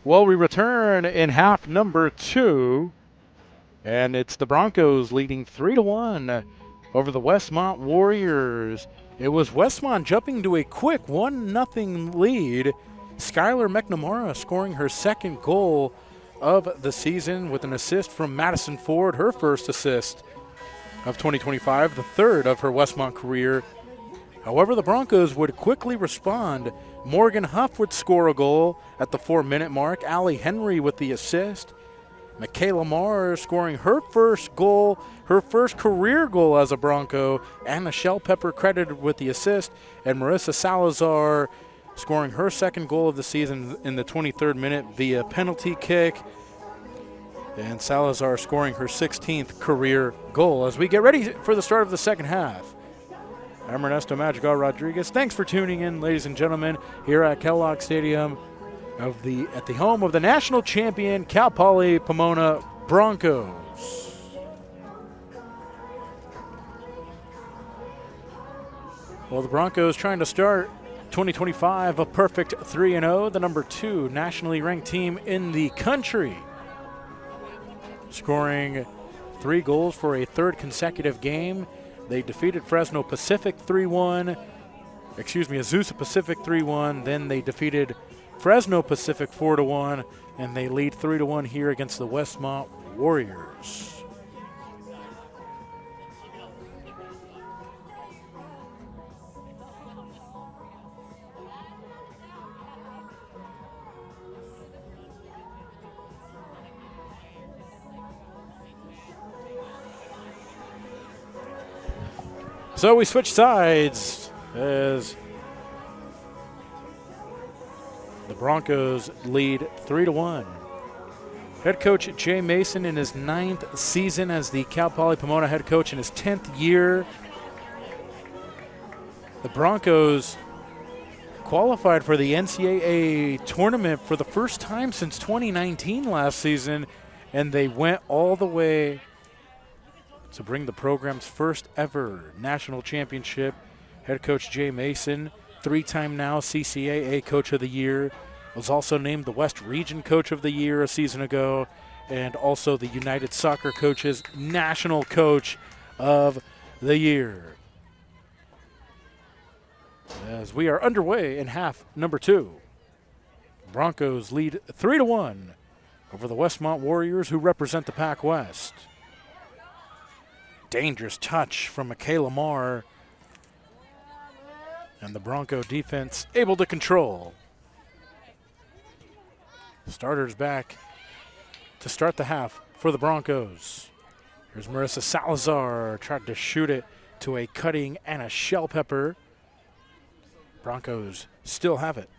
Well, we return in half number 2, and it's the Broncos leading 3-1 over the Westmont Warriors. It was Westmont jumping to a quick 1-0 lead. Skylar McNamara scoring her second goal of the season with an assist from Madison Ford, her first assist of 2025, the third of her Westmont career. However, the Broncos would quickly respond. Morgan Huff would score a goal at the 4-minute mark. Allie Henry with the assist. Michaela Marr scoring her first goal, her first career goal as a Bronco. Anna Shellpepper credited with the assist. And Marissa Salazar scoring her second goal of the season in the 23rd minute via penalty kick. And Salazar scoring her 16th career goal as we get ready for the start of the second half. I'm Ernesto Madrigal Rodriguez. Thanks for tuning in, ladies and gentlemen, here at Kellogg Stadium at the home of the national champion Cal Poly Pomona Broncos. Well, the Broncos trying to start 2025 a perfect 3-0, the number 2 nationally ranked team in the country, scoring 3 goals for a third consecutive game. They defeated Fresno Pacific 3-1, Azusa Pacific 3-1. Then they defeated Fresno Pacific 4-1, and they lead 3-1 here against the Westmont Warriors. So we switch sides as the Broncos lead 3-1. Head coach Jay Mason in his 9th season as the Cal Poly Pomona head coach in his 10th year. The Broncos qualified for the NCAA tournament for the first time since 2019 last season, and they went all the way to bring the program's first ever national championship. Head coach Jay Mason, 3-time now CCAA Coach of the Year, was also named the West Region Coach of the Year a season ago, and also the United Soccer Coaches National Coach of the Year. As we are underway in half number 2, Broncos lead 3-1 over the Westmont Warriors, who represent the Pac West. Dangerous touch from Michaela Marr, and the Bronco defense able to control. Starters back to start the half for the Broncos. Here's Marissa Salazar, tried to shoot it to a cutting Anna Shellpepper. Broncos still have it.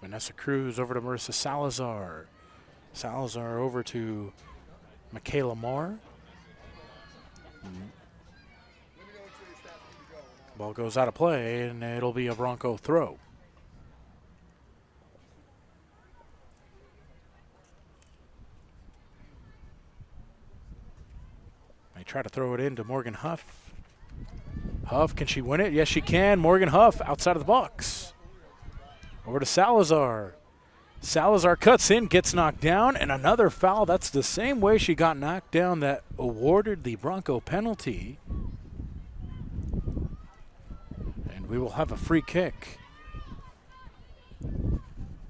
Vanessa Cruz over to Marissa Salazar. Salazar over to Michaela Marr. Ball goes out of play, and it'll be a Bronco throw. They try to throw it into Morgan Huff. Huff, can she win it? Yes, she can. Morgan Huff outside of the box. Over to Salazar. Salazar cuts in, gets knocked down, and another foul. That's the same way she got knocked down that awarded the Bronco penalty. And we will have a free kick.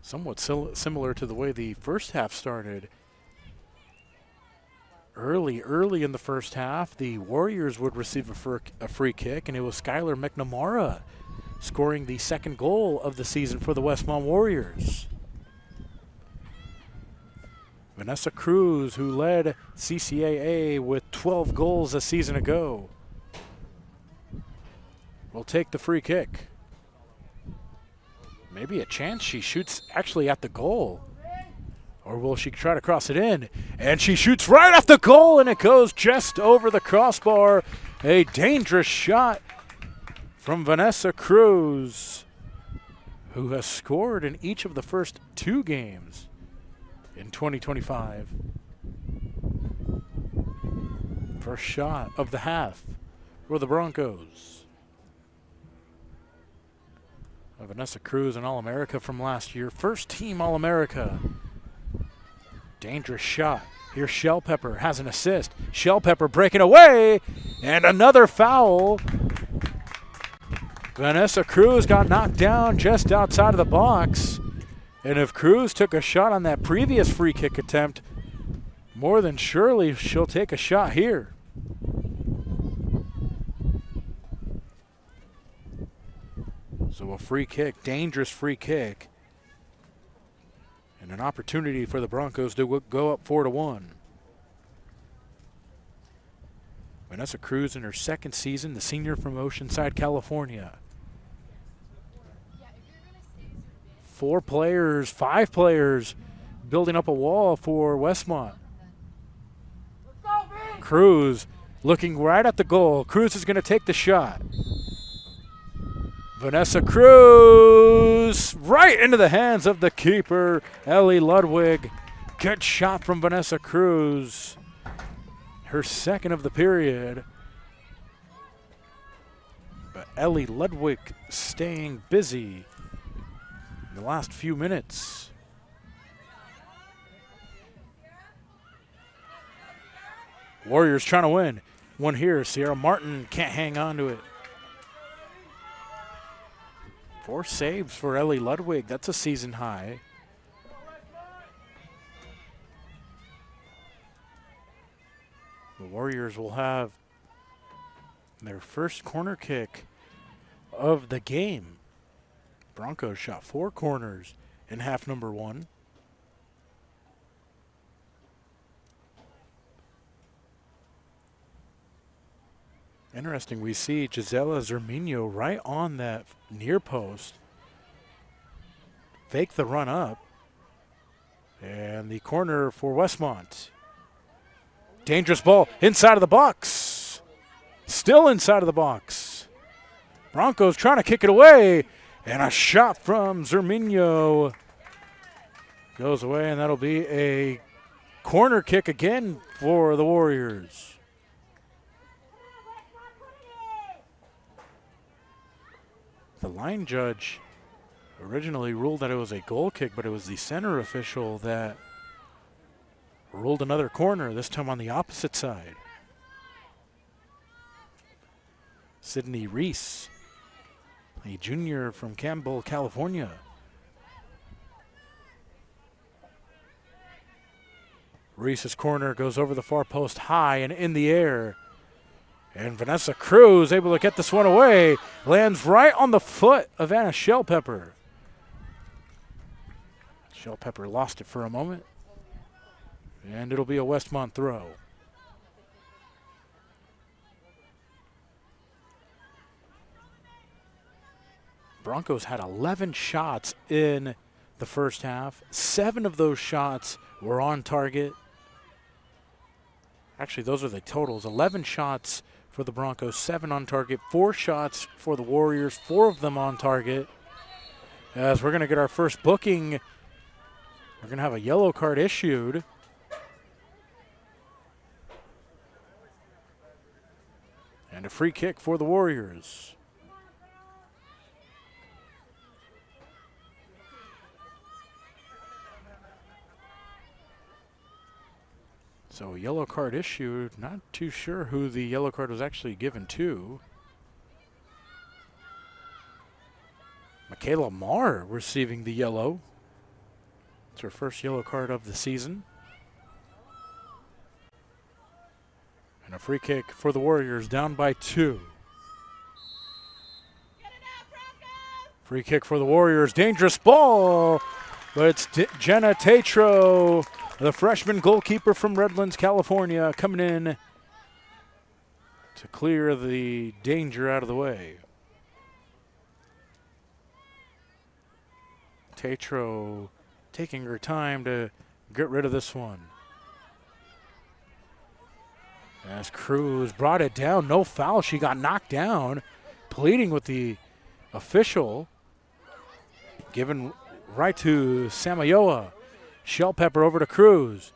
Somewhat similar to the way the first half started. Early in the first half, the Warriors would receive a free kick, and it was Skylar McNamara scoring the second goal of the season for the Westmont Warriors. Vanessa Cruz, who led CCAA with 12 goals a season ago, will take the free kick. Maybe a chance she shoots actually at the goal. Or will she try to cross it in? And she shoots right at the goal, and it goes just over the crossbar. A dangerous shot from Vanessa Cruz, who has scored in each of the first 2 games in 2025. First shot of the half for the Broncos. Vanessa Cruz, an All-America from last year. First team All-America. Dangerous shot. Here's Shell Pepper, has an assist. Shell Pepper breaking away, and another foul. Vanessa Cruz got knocked down just outside of the box. And if Cruz took a shot on that previous free kick attempt, more than surely she'll take a shot here. So a free kick, dangerous free kick. And an opportunity for the Broncos to go up 4-1. Vanessa Cruz in her second season, the senior from Oceanside, California. 5 players building up a wall for Westmont. Cruz looking right at the goal. Cruz is going to take the shot. Vanessa Cruz right into the hands of the keeper, Ellie Ludwig. Good shot from Vanessa Cruz. Her second of the period. But Ellie Ludwig staying busy in the last few minutes. Warriors trying to win. One here. Sierra Martin can't hang on to it. 4 saves for Ellie Ludwig. That's a season high. The Warriors will have their first corner kick of the game. Broncos shot 4 corners in half number 1. Interesting, we see Gisela Zerminho right on that near post. Fake the run up. And the corner for Westmont. Dangerous ball inside of the box. Still inside of the box. Broncos trying to kick it away. And a shot from Zerminho goes away, and that'll be a corner kick again for the Warriors. The line judge originally ruled that it was a goal kick, but it was the center official that ruled another corner, this time on the opposite side. Sydney Reese, a junior from Campbell, California. Reese's corner goes over the far post high and in the air. And Vanessa Cruz able to get this one away. Lands right on the foot of Anna Shell Pepper. Shell Pepper lost it for a moment. And it'll be a Westmont throw. Broncos had 11 shots in the first half. 7 of those shots were on target. Actually, those are the totals. 11 shots for the Broncos, 7 on target, 4 shots for the Warriors, 4 of them on target. As we're going to get our first booking, we're going to have a yellow card issued. And a free kick for the Warriors. So a yellow card issued. Not too sure who the yellow card was actually given to. Michaela Marr receiving the yellow. It's her first yellow card of the season. And a free kick for the Warriors, down by 2. Free kick for the Warriors. Dangerous ball. But it's Jenna Tatro, the freshman goalkeeper from Redlands, California, coming in to clear the danger out of the way. Tatro taking her time to get rid of this one. As Cruz brought it down, no foul, she got knocked down, pleading with the official, given right to Samayoa. Shell Pepper over to Cruz.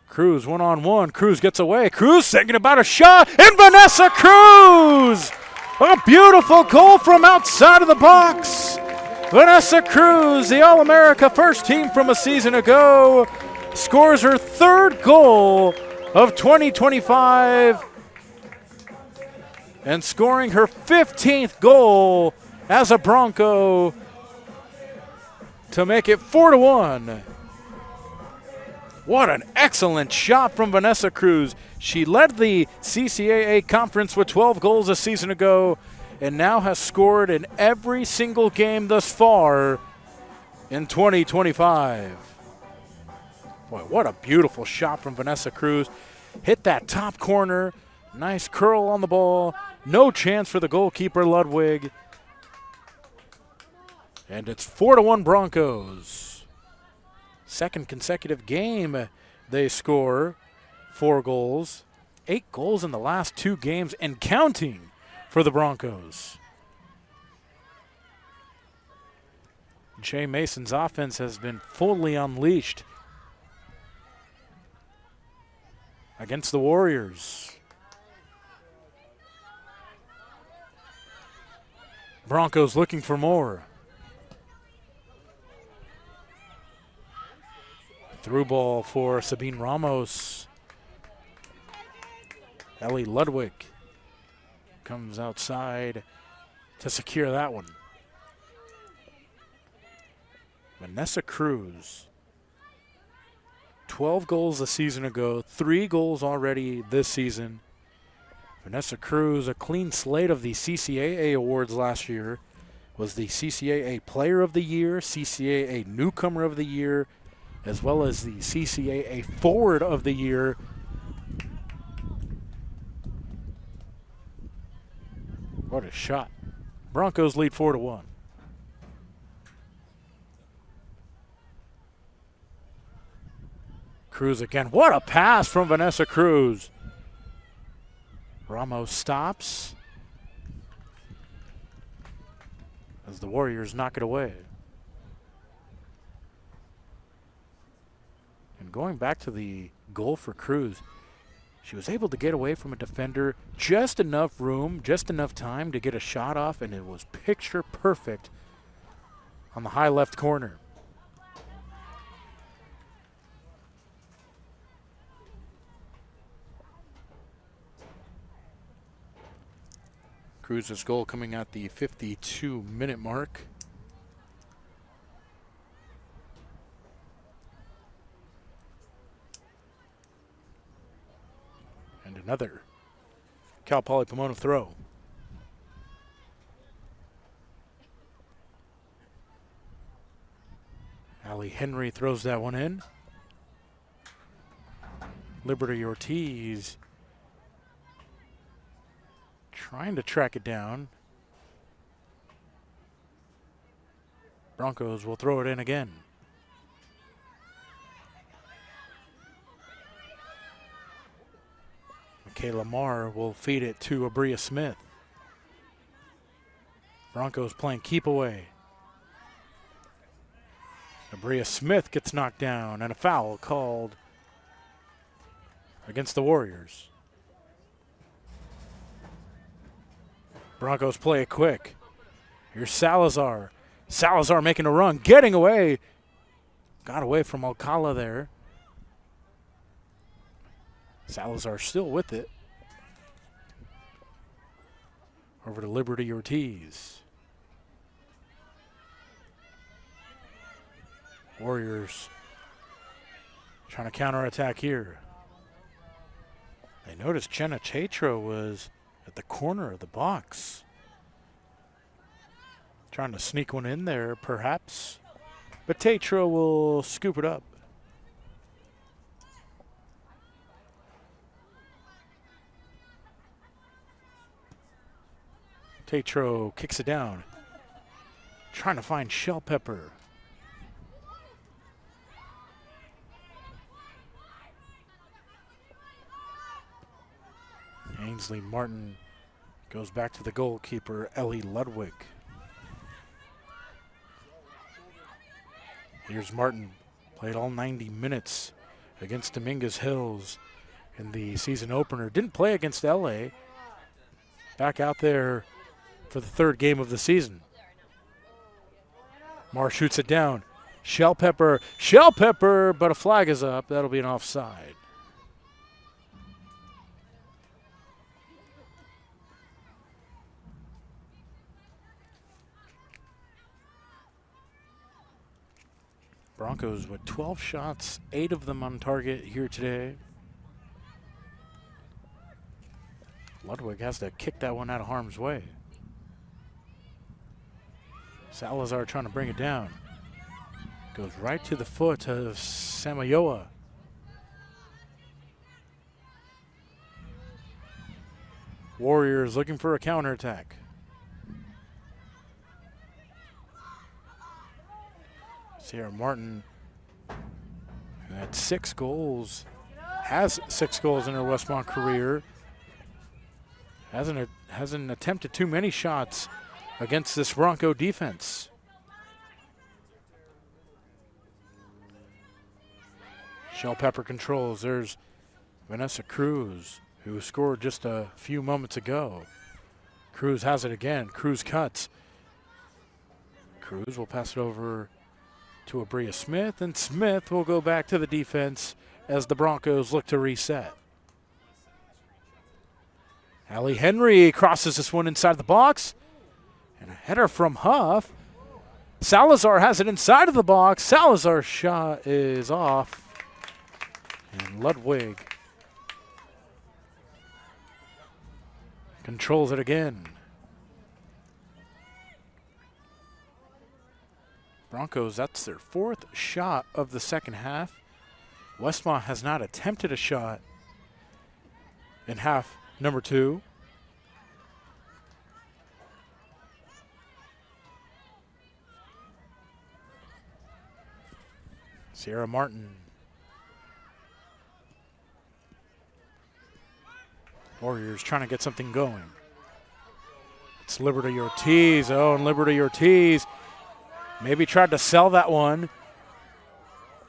Cruz one-on-one. Cruz gets away. Cruz thinking about a shot. And Vanessa Cruz A beautiful goal from outside of the box. Vanessa Cruz, the All-America first team from a season ago, scores her third goal of 2025 and scoring her 15th goal as a Bronco to make it 4-1. What an excellent shot from Vanessa Cruz. She led the CCAA conference with 12 goals a season ago and now has scored in every single game thus far in 2025. Boy, what a beautiful shot from Vanessa Cruz. Hit that top corner. Nice curl on the ball. No chance for the goalkeeper, Ludwig. And it's 4-1 Broncos. Second consecutive game they score 4 goals. 8 goals in the last 2 games and counting for the Broncos. Jay Mason's offense has been fully unleashed against the Warriors. Broncos looking for more. Through ball for Sabine Ramos. Ellie Ludwig comes outside to secure that one. Vanessa Cruz, 12 goals a season ago, 3 goals already this season. Vanessa Cruz, a clean slate of the CCAA awards last year, was the CCAA Player of the Year, CCAA Newcomer of the Year, as well as the CCAA Forward of the Year. What a shot. Broncos lead 4-1. Cruz again. What a pass from Vanessa Cruz. Ramos stops as the Warriors knock it away. And going back to the goal for Cruz, she was able to get away from a defender, just enough room, just enough time to get a shot off, and it was picture perfect on the high left corner. Cruz's goal coming at the 52-minute mark. And another Cal Poly Pomona throw. Allie Henry throws that one in. Liberty Ortiz trying to track it down. Broncos will throw it in again. Kayla Marr will feed it to Abria Smith. Broncos playing keep away. Abria Smith gets knocked down and a foul called against the Warriors. Broncos play it quick. Here's Salazar. Salazar making a run, getting away. Got away from Alcala there. Salazar still with it. Over to Liberty Ortiz. Warriors trying to counterattack here. I noticed Jenna Chatro was at the corner of the box. Trying to sneak one in there, perhaps. But Tatro will scoop it up. Tatro kicks it down. Trying to find Shell Pepper. Ainsley Martin goes back to the goalkeeper, Ellie Ludwig. Here's Martin. Played all 90 minutes against Dominguez Hills in the season opener. Didn't play against LA. Back out there for the third game of the season. Marr shoots it down. Shell Pepper, but a flag is up. That'll be an offside. Broncos with 12 shots, 8 of them on target here today. Ludwig has to kick that one out of harm's way. Salazar trying to bring it down. Goes right to the foot of Samayoa. Warriors looking for a counterattack. Sierra Martin had 6 goals, has 6 goals in her Westmont career. Hasn't attempted too many shots against this Bronco defense. Shell Pepper controls. There's Vanessa Cruz, who scored just a few moments ago. Cruz has it again. Cruz cuts. Cruz will pass it over to Abria Smith, and Smith will go back to the defense as the Broncos look to reset. Allie Henry crosses this one inside the box. And a header from Huff. Salazar has it inside of the box. Salazar's shot is off. And Ludwig controls it again. Broncos, that's their 4th shot of the second half. Westmont has not attempted a shot in half number 2. Sierra Martin. Warriors trying to get something going. It's Liberty Ortiz. Oh, and Liberty Ortiz maybe tried to sell that one.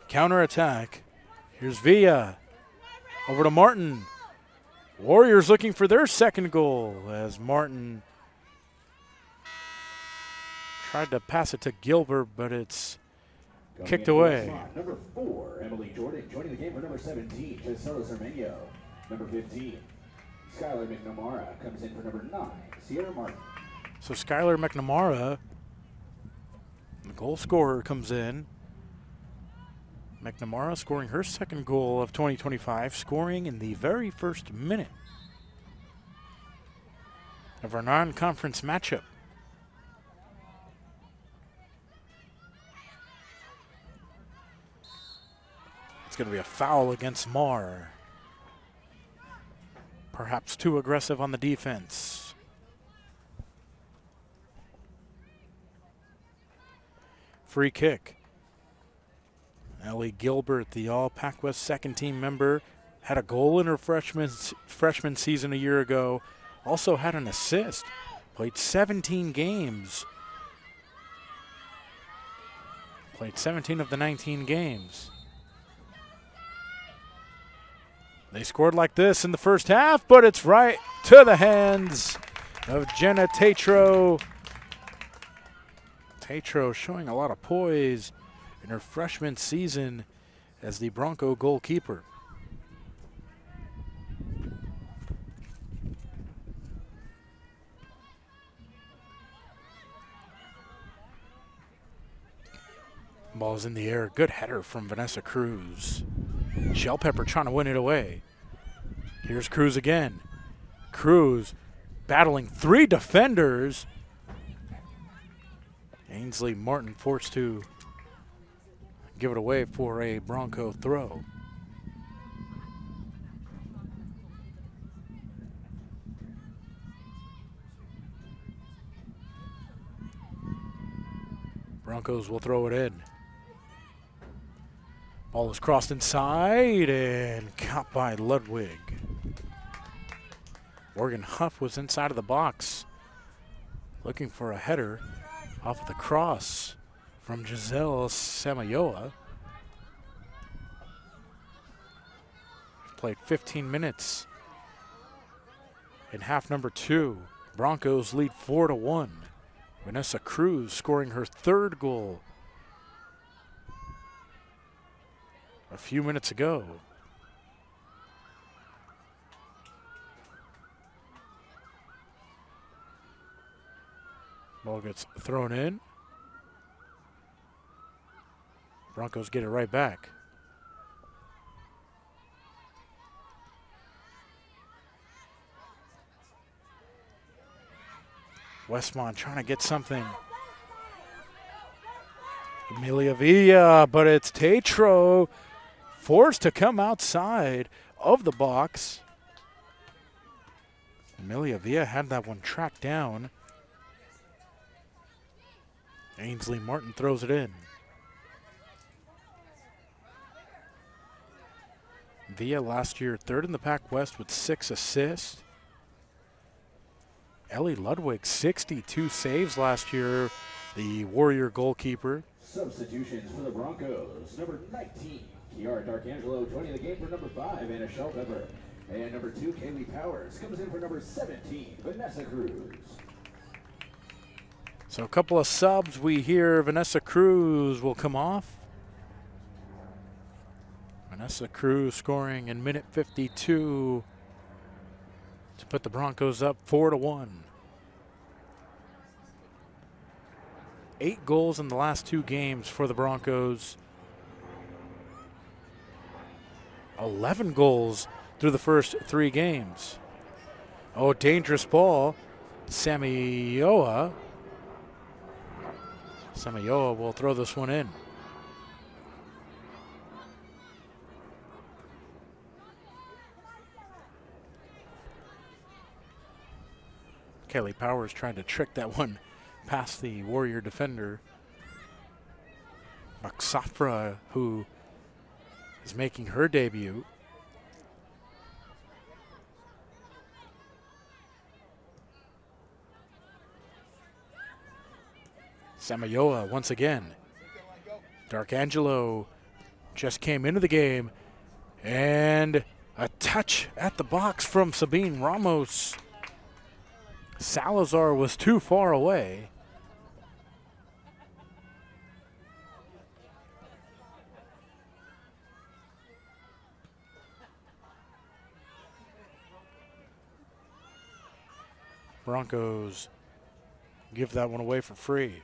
Counterattack. Here's Villa. Over to Martin. Warriors looking for their second goal as Martin tried to pass it to Gilbert, but it's kicked away. Number 4, Emily Jordan. Joining the game for number 17, Gisela Zermenio. Number 15, Skylar McNamara comes in for number 9, Sierra Martin. So Skylar McNamara, the goal scorer, comes in. McNamara scoring her second goal of 2025, scoring in the very first minute of our non-conference matchup. It's going to be a foul against Marr. Perhaps too aggressive on the defense. Free kick. Ellie Gilbert, the All-Pac West second-team member, had a goal in her freshman season a year ago. Also had an assist. Played 17 games. Played 17 of the 19 games. They scored like this in the first half, but it's right to the hands of Jenna Tatro. Tatro showing a lot of poise in her freshman season as the Bronco goalkeeper. Ball's in the air. Good header from Vanessa Cruz. Shell Pepper trying to win it away. Here's Cruz again. Cruz battling 3 defenders. Ainsley Martin forced to give it away for a Bronco throw. Broncos will throw it in. Ball is crossed inside and caught by Ludwig. Morgan Huff was inside of the box looking for a header off of the cross from Giselle Samayoa. Played 15 minutes in half number 2. Broncos lead 4-1. Vanessa Cruz scoring her 3rd goal a few minutes ago. Ball gets thrown in. Broncos get it right back. Westmont trying to get something. Amelia Villa, but it's Tatro forced to come outside of the box. Amelia Villa had that one tracked down. Ainsley Martin throws it in. Villa last year 3rd in the Pac West with 6 assists. Ellie Ludwig, 62 saves last year, the Warrior goalkeeper. Substitutions for the Broncos. Number 19, Kiara Darkangelo joining the game for number 5, Anna Schellpepper. And number 2, Kaylee Powers comes in for number 17, Vanessa Cruz. So a couple of subs. We hear Vanessa Cruz will come off. Vanessa Cruz scoring in minute 52 to put the Broncos up 4-1. 8 goals in the last 2 games for the Broncos. 11 goals through the first 3 games. Oh, dangerous ball. Samioa will throw this one in. Kelly Powers trying to trick that one past the Warrior defender. Maksafra, who is making her debut. Samayoa once again. Darkangelo just came into the game, and a touch at the box from Sabine Ramos. Salazar was too far away. Broncos give that one away for free.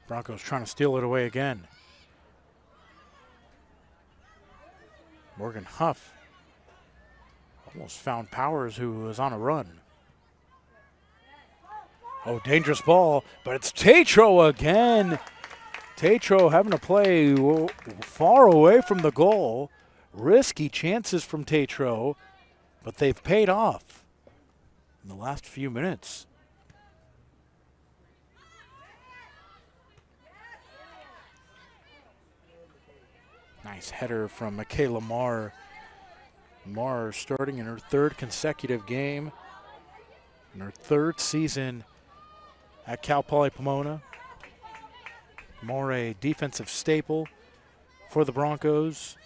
Broncos trying to steal it away again. Morgan Huff almost found Powers, who was on a run. Oh, dangerous ball, but it's Tatro again. Tatro having to play far away from the goal. Risky chances from Tatro, but they've paid off in the last few minutes. Nice header from Michaela Marr. Marr starting in her 3rd consecutive game, in her 3rd season at Cal Poly Pomona. Marr, a defensive staple for the Broncos,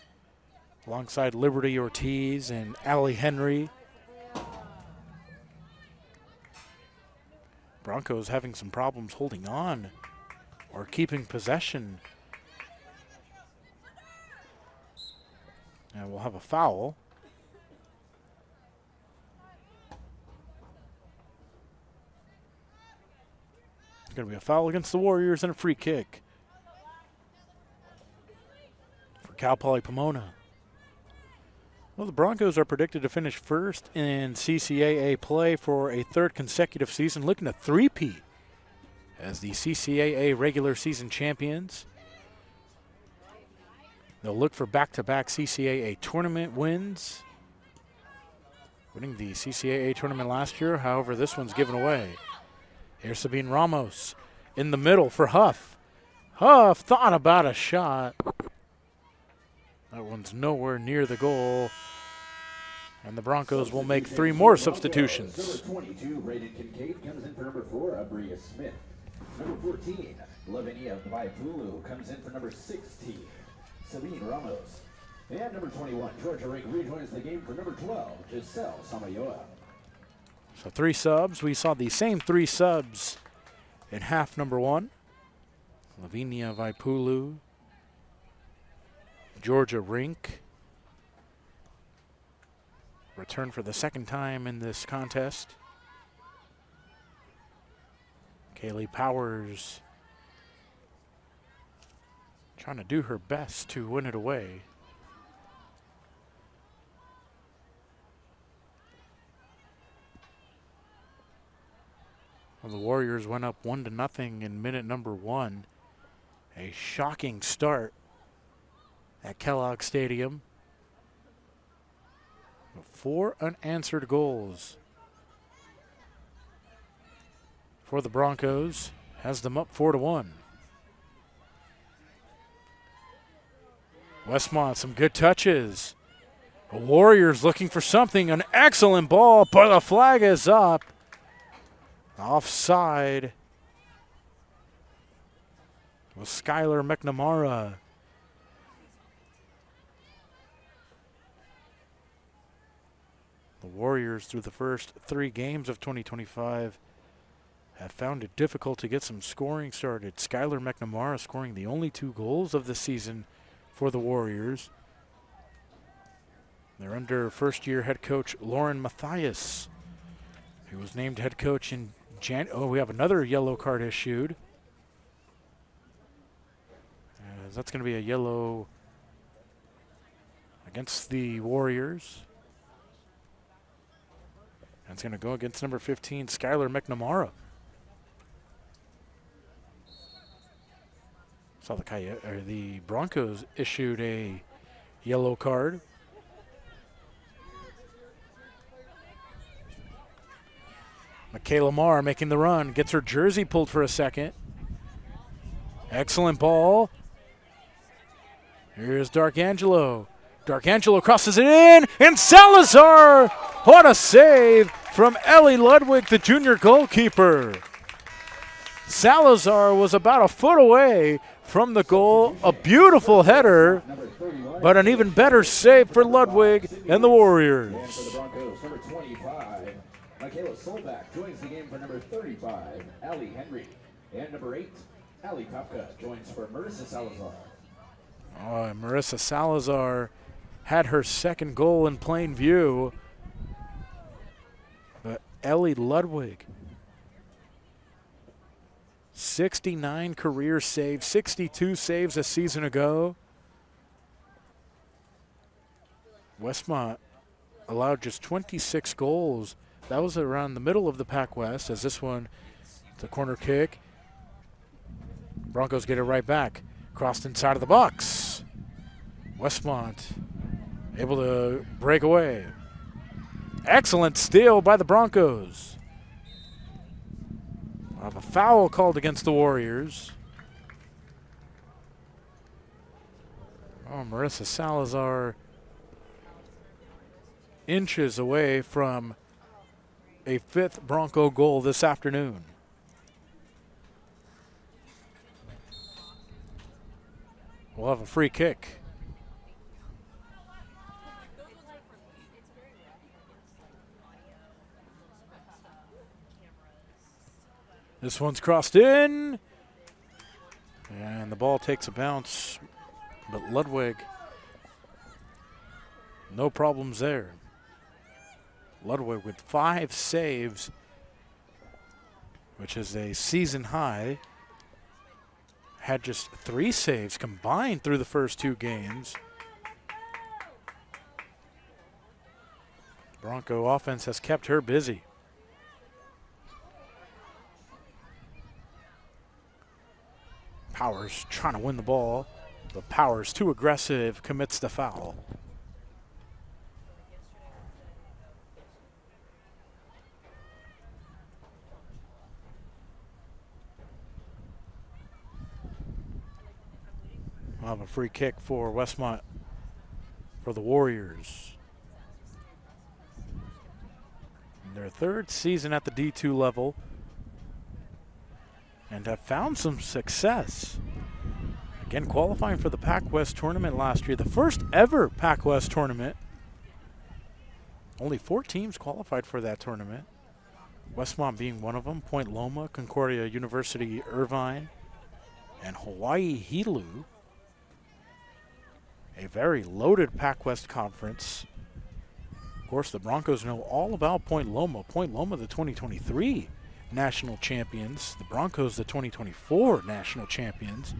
alongside Liberty Ortiz and Allie Henry. Broncos having some problems holding on or keeping possession. And we'll have a foul. It's going to be a foul against the Warriors and a free kick for Cal Poly Pomona. Well, the Broncos are predicted to finish 1st in CCAA play for a 3rd consecutive season, looking to three-peat as the CCAA regular season champions. They'll look for back-to-back CCAA tournament wins. Winning the CCAA tournament last year, however, this one's given away. Here's Sabine Ramos in the middle for Huff. Huff thought about a shot. That one's nowhere near the goal. And the Broncos will make 3 more substitutions. Number 22, Brayden Kincaid, comes in for number 4, Abria Smith. Number 14, Lavinia Vaipulu comes in for number 16, Celine Ramos. And number 21, Georgia Rink rejoins the game for number 12, Giselle Samayoa. So 3 subs. We saw the same 3 subs in half number 1. Lavinia Vaipulu, Georgia Rink. Return for the second time in this contest. Kaylee Powers trying to do her best to win it away. Well, the Warriors went up 1-0 in minute number 1. A shocking start at Kellogg Stadium. 4 unanswered goals for the Broncos. Has them up 4-1. Westmont, some good touches. The Warriors looking for something. An excellent ball, but the flag is up. Offside with Skylar McNamara. The Warriors, through the first 3 games of 2025, have found it difficult to get some scoring started. Skylar McNamara scoring the only 2 goals of the season for the Warriors. They're under first-year head coach Lauren Mathias, who was named head coach in we have another yellow card issued. That's going to be a yellow against the Warriors. And it's going to go against number 15, Skylar McNamara. Saw the Broncos issued a yellow card. Michaela Marr making the run, gets her jersey pulled for a second. Excellent ball. Here's Darkangelo. Darkangelo crosses it in, and Salazar! What a save from Ellie Ludwig, the junior goalkeeper. Salazar was about a foot away from the goal. A beautiful header, but an even better save for Ludwig and the Warriors. And for the Broncos, number 25, Michaela Solbach joins the game for number 35, Allie Henry. And number 8, Allie Kopka joins for Marissa Salazar. Oh, Marissa Salazar had her second goal in plain view. But Ellie Ludwig, 69 career saves, 62 saves a season ago. Westmont allowed just 26 goals. That was around the middle of the Pac West, as this one, the corner kick. Broncos get it right back. Crossed inside of the box. Westmont able to break away. Excellent steal by the Broncos. We'll have a foul called against the Warriors. Oh, Marissa Salazar inches away from a 5th Bronco goal this afternoon. We'll have a free kick. This one's crossed in, and the ball takes a bounce, but Ludwig, no problems there. Ludwig with 5 saves, which is a season high. Had just 3 saves combined through the first 2 games. Bronco offense has kept her busy. Powers trying to win the ball, but Powers, too aggressive, commits the foul. We'll have a free kick for Westmont for the Warriors. In their 3rd season at the D2 level. and have found some success. Again, qualifying for the Pac West tournament last year, the first ever Pac West tournament. Only 4 teams qualified for that tournament. Westmont being one of them, Point Loma, Concordia University, Irvine, and Hawaii Hilo. A very loaded Pac West conference. Of course, the Broncos know all about Point Loma. Point Loma, the 2023 national champions. The Broncos, the 2024 national champions.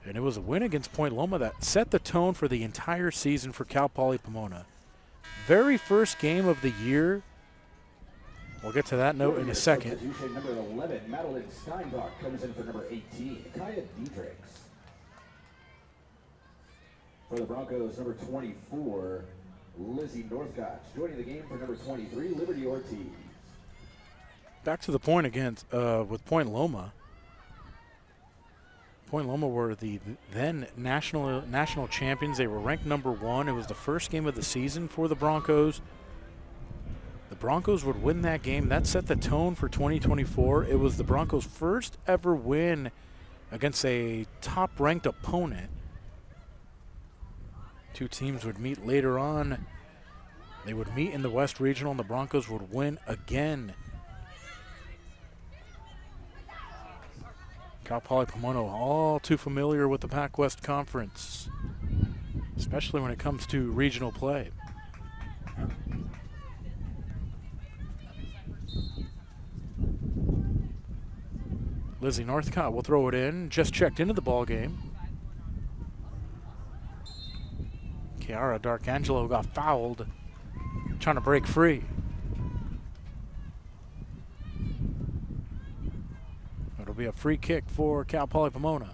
And it was a win against Point Loma that set the tone for the entire season for Cal Poly Pomona. Very first game of the year. We'll get to that note in a second. Substitution number 11, Madeline Steinbach comes in for number 18, Kaya Diedrichs. For the Broncos, number 24, Lizzie Northcott. Joining the game for number 23, Liberty Ortiz. Back to the point against with Point Loma. Point Loma were the then national champions. They were ranked number 1. It was the first game of the season for the Broncos. The Broncos would win that game. That set the tone for 2024. It was the Broncos' first ever win against a top-ranked opponent. 2 teams would meet later on. They would meet in the West Regional, and the Broncos would win again. Cal Poly Pomona all too familiar with the Pac West Conference, especially when it comes to regional play. Lizzie Northcott will throw it in, just checked into the ball game. Kiara Darkangelo got fouled, trying to break free. It'll be a free kick for Cal Poly Pomona.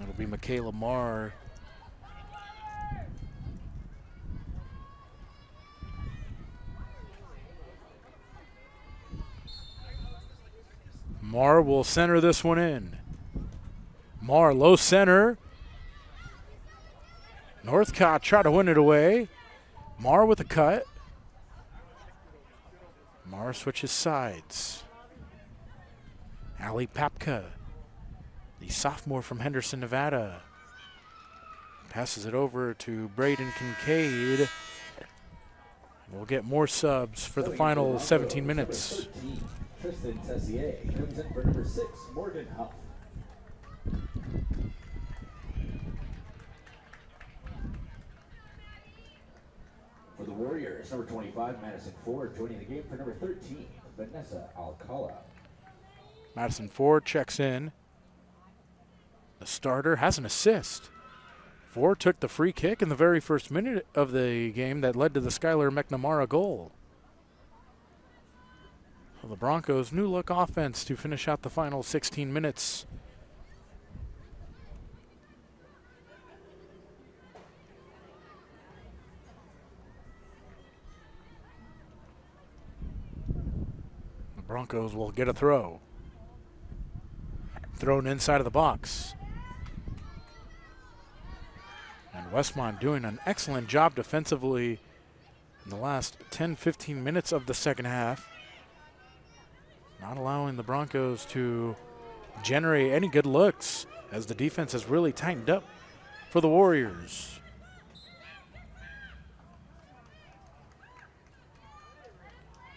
It'll be Michaela Marr. Marr will center this one in. Marr low center. Northcott try to win it away. Marr with a cut. Marr switches sides. Allie Papka, the sophomore from Henderson, Nevada, passes it over to Braden Kincaid. We'll get more subs for the final 17 minutes. Tristan Tessier comes in for number 6, Morgan Huff. For the Warriors, number 25, Madison Ford, joining the game for number 13, Vanessa Alcala. Madison Ford checks in. The starter has an assist. Ford took the free kick in the very first minute of the game that led to the Skylar McNamara goal. So the Broncos' new look offense to finish out the final 16 minutes. The Broncos will get a throw. Thrown inside of the box. And Westmont doing an excellent job defensively in the last 10-15 minutes of the second half. Not allowing the Broncos to generate any good looks as the defense has really tightened up for the Warriors.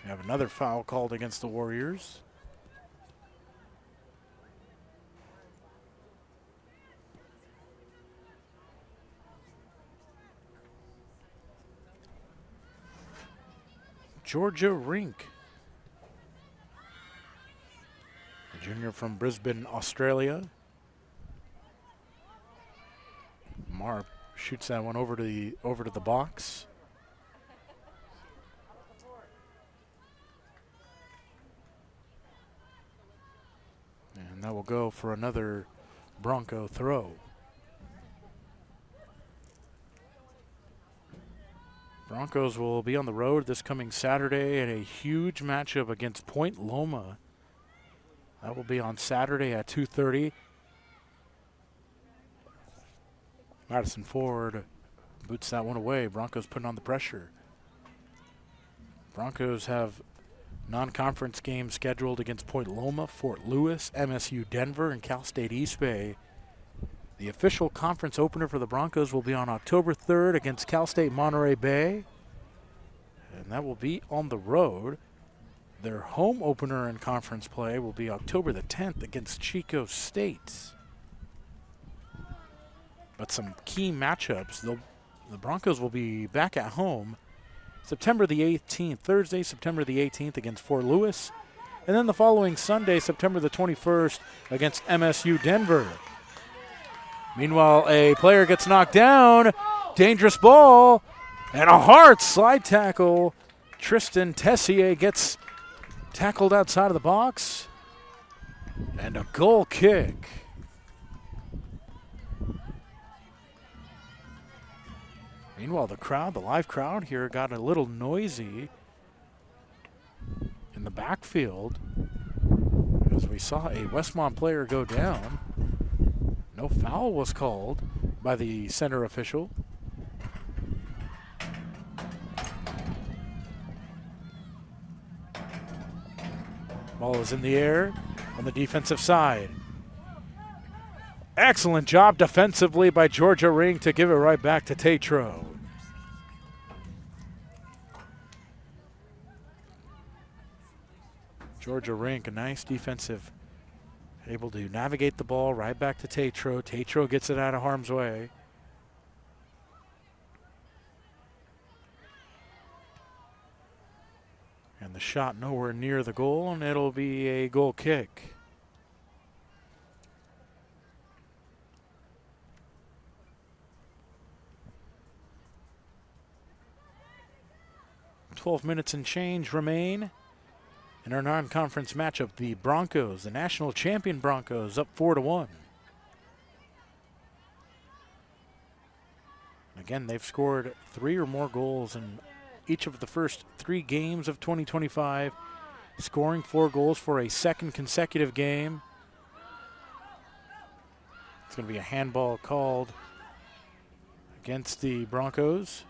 We have another foul called against the Warriors. Georgia Rink, a junior from Brisbane, Australia. Marr shoots that one over to the box. And that will go for another Bronco throw. Broncos will be on the road this coming Saturday in a huge matchup against Point Loma. That will be on Saturday at 2:30. Madison Ford boots that one away. Broncos putting on the pressure. Broncos have non-conference games scheduled against Point Loma, Fort Lewis, MSU Denver, and Cal State East Bay. The official conference opener for the Broncos will be on October 3rd against Cal State Monterey Bay, and that will be on the road. Their home opener in conference play will be October the 10th against Chico State. But some key matchups. The Broncos will be back at home September the 18th, Thursday, September the 18th against Fort Lewis, and then the following Sunday, September the 21st against MSU Denver. Meanwhile, a player gets knocked down, dangerous ball, and a hard slide tackle. Tristan Tessier gets tackled outside of the box, and a goal kick. Meanwhile, the live crowd here got a little noisy in the backfield as we saw a Westmont player go down. No foul was called by the center official. Ball is in the air on the defensive side. Excellent job defensively by Georgia Ring to give it right back to Tatro. Georgia Rink, a nice defensive, able to navigate the ball right back to Tatro. Tatro gets it out of harm's way. And the shot nowhere near the goal, and it'll be a goal kick. "12 minutes and change remain in our non-conference matchup. The Broncos, the national champion Broncos, up 4-1. Again, they've scored 3 or more goals in each of the first 3 games of 2025, scoring 4 goals for a second consecutive game. It's going to be a handball called against the Broncos.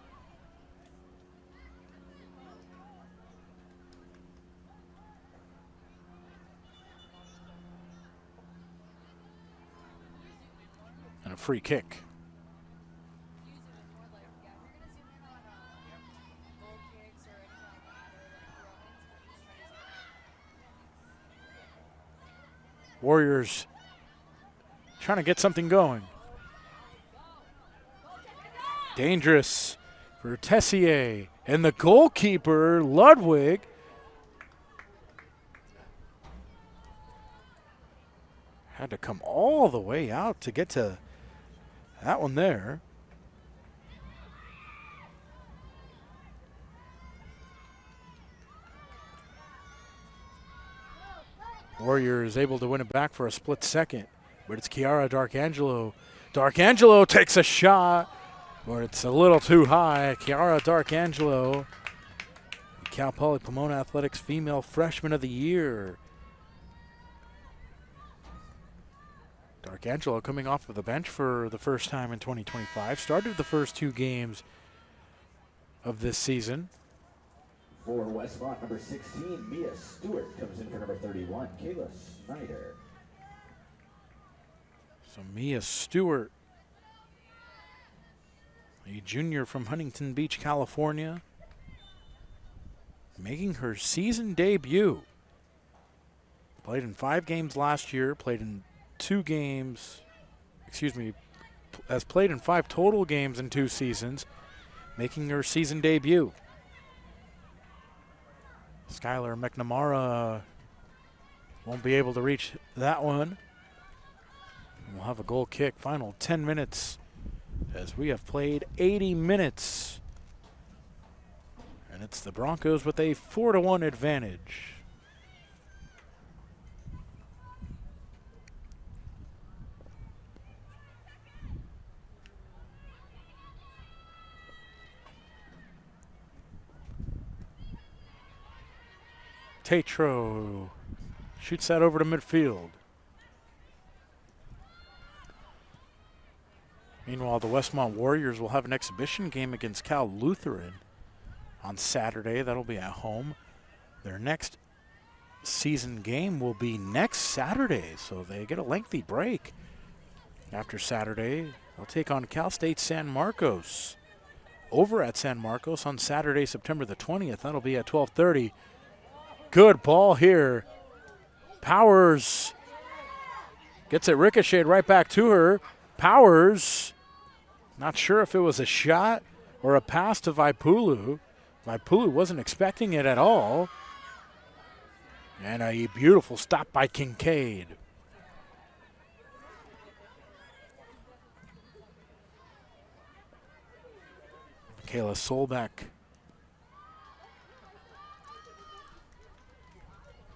And a free kick. Warriors trying to get something going. Dangerous for Tessier. And the goalkeeper, Ludwig, had to come all the way out to get to that one there. Warriors able to win it back for a split second, but it's Kiara Darkangelo. Darkangelo takes a shot, but it's a little too high. Kiara Darkangelo, Cal Poly Pomona Athletics Female Freshman of the Year. Darkangelo coming off of the bench for the first time in 2025. Started the first 2 games of this season. For Westmont, number 16, Mia Stewart comes in for number 31, Kayla Snyder. So Mia Stewart, a junior from Huntington Beach, California, making her season debut. Played in 5 games last year, played in 2 games, has played in 5 total games in 2 seasons, making her season debut. Skylar McNamara won't be able to reach that one. We'll have a goal kick. Final 10 minutes as we have played 80 minutes. And it's the Broncos with a 4-1 advantage. Tatro shoots that over to midfield. Meanwhile, the Westmont Warriors will have an exhibition game against Cal Lutheran on Saturday. That'll be at home. Their next season game will be next Saturday, so they get a lengthy break. After Saturday, they'll take on Cal State San Marcos over at San Marcos on Saturday, September the 20th. That'll be at 12:30. Good ball here. Powers gets it ricocheted right back to her. Powers, not sure if it was a shot or a pass to Vaipulu. Vaipulu wasn't expecting it at all. And a beautiful stop by Kincaid. Kayla Solbeck.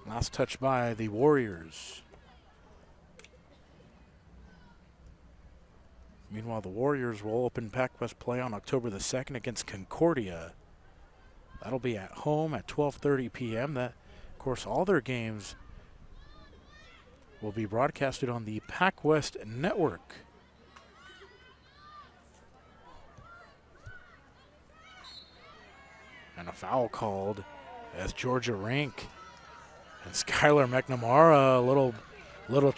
Last touch by the Warriors. Meanwhile, the Warriors will open Pac-West play on October the 2nd against Concordia. That'll be at home at 12:30 p.m. That, of course, all their games will be broadcasted on the Pac-West Network. And a foul called as Georgia Rink and Skylar McNamara, a little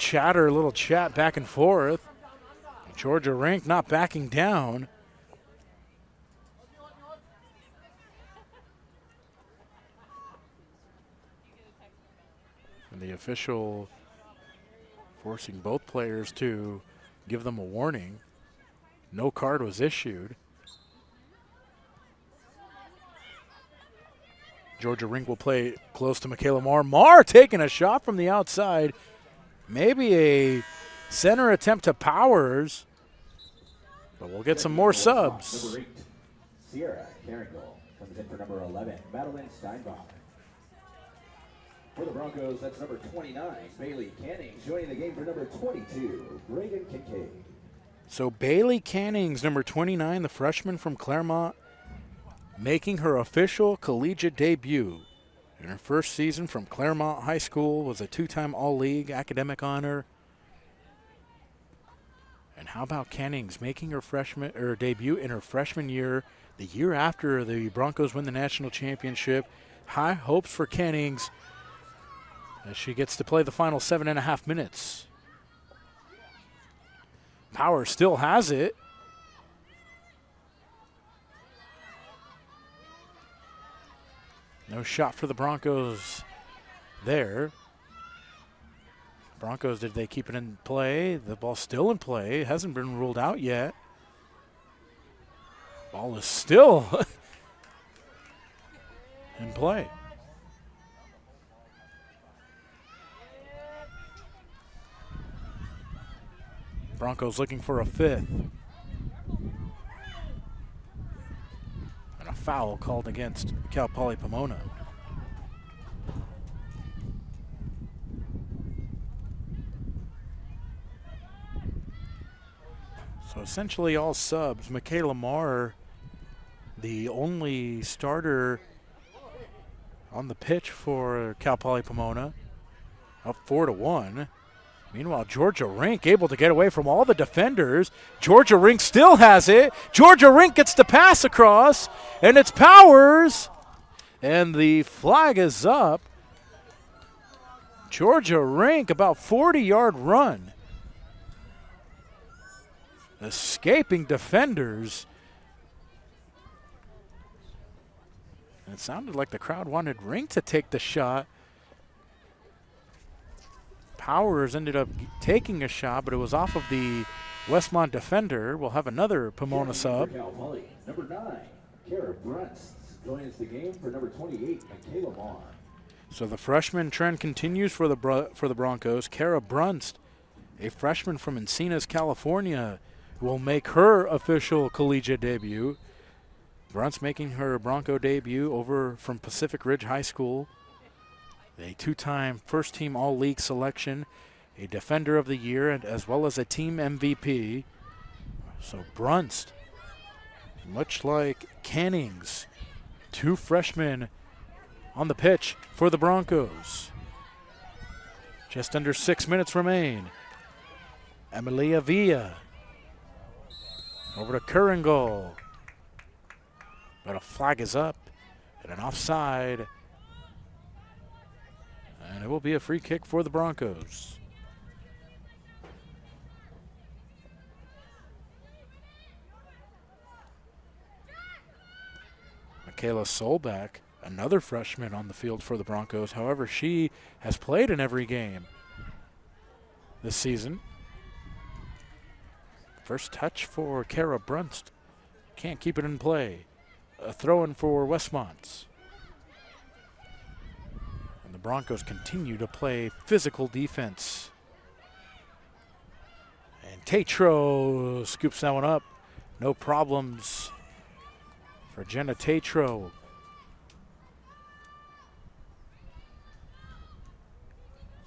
chat back and forth. Georgia Rink not backing down. And the official forcing both players to give them a warning. No card was issued. Georgia Rink will play close to Michaela Marr. Marr taking a shot from the outside. Maybe a center attempt to Powers. But we'll get some more subs. Number 8, Sierra Carrington comes in for number 11, Madeline Steinbach. For the Broncos, that's number 29, Bailey Canning. Joining the game for number 22, Braden Kincaid. So Bailey Canning's number 29, the freshman from Claremont, making her official collegiate debut. In her first season from Claremont High School, was a 2-time All-League academic honor. And how about Canning's making her debut in her freshman year, the year after the Broncos win the national championship. High hopes for Canning's as she gets to play the final 7.5 minutes. Power still has it. No shot for the Broncos there. Broncos, did they keep it in play? The ball's still in play. It hasn't been ruled out yet. Ball is still in play. Broncos looking for a 5th. And a foul called against Cal Poly Pomona. So essentially all subs. Michaela Marr, the only starter on the pitch for Cal Poly Pomona, up 4-1. Meanwhile, Georgia Rink able to get away from all the defenders. Georgia Rink still has it. Georgia Rink gets the pass across, and it's Powers. And the flag is up. Georgia Rink, about 40-yard run. Escaping defenders. And it sounded like the crowd wanted Rink to take the shot. Powers ended up taking a shot, but it was off of the Westmont defender. We'll have another Pomona sub. Number 9, Kara Brunst joins the game for number 28, Michaela Marr. So the freshman trend continues for the Broncos. Kara Brunst, a freshman from Encinitas, California, will make her official collegiate debut. Brunst making her Bronco debut over from Pacific Ridge High School. A 2-time first-team All-League selection, a Defender of the Year, and as well as a team MVP. So Brunst, much like Canning's, 2 freshmen on the pitch for the Broncos. Just under 6 minutes remain. Emilia Villa Over to Curringall. But a flag is up and an offside. And it will be a free kick for the Broncos. Michaela Solbeck, another freshman on the field for the Broncos. However, she has played in every game this season. First touch for Kara Brunst. Can't keep it in play. A throw-in for Westmont. And the Broncos continue to play physical defense. And Tatro scoops that one up. No problems for Jenna Tatro.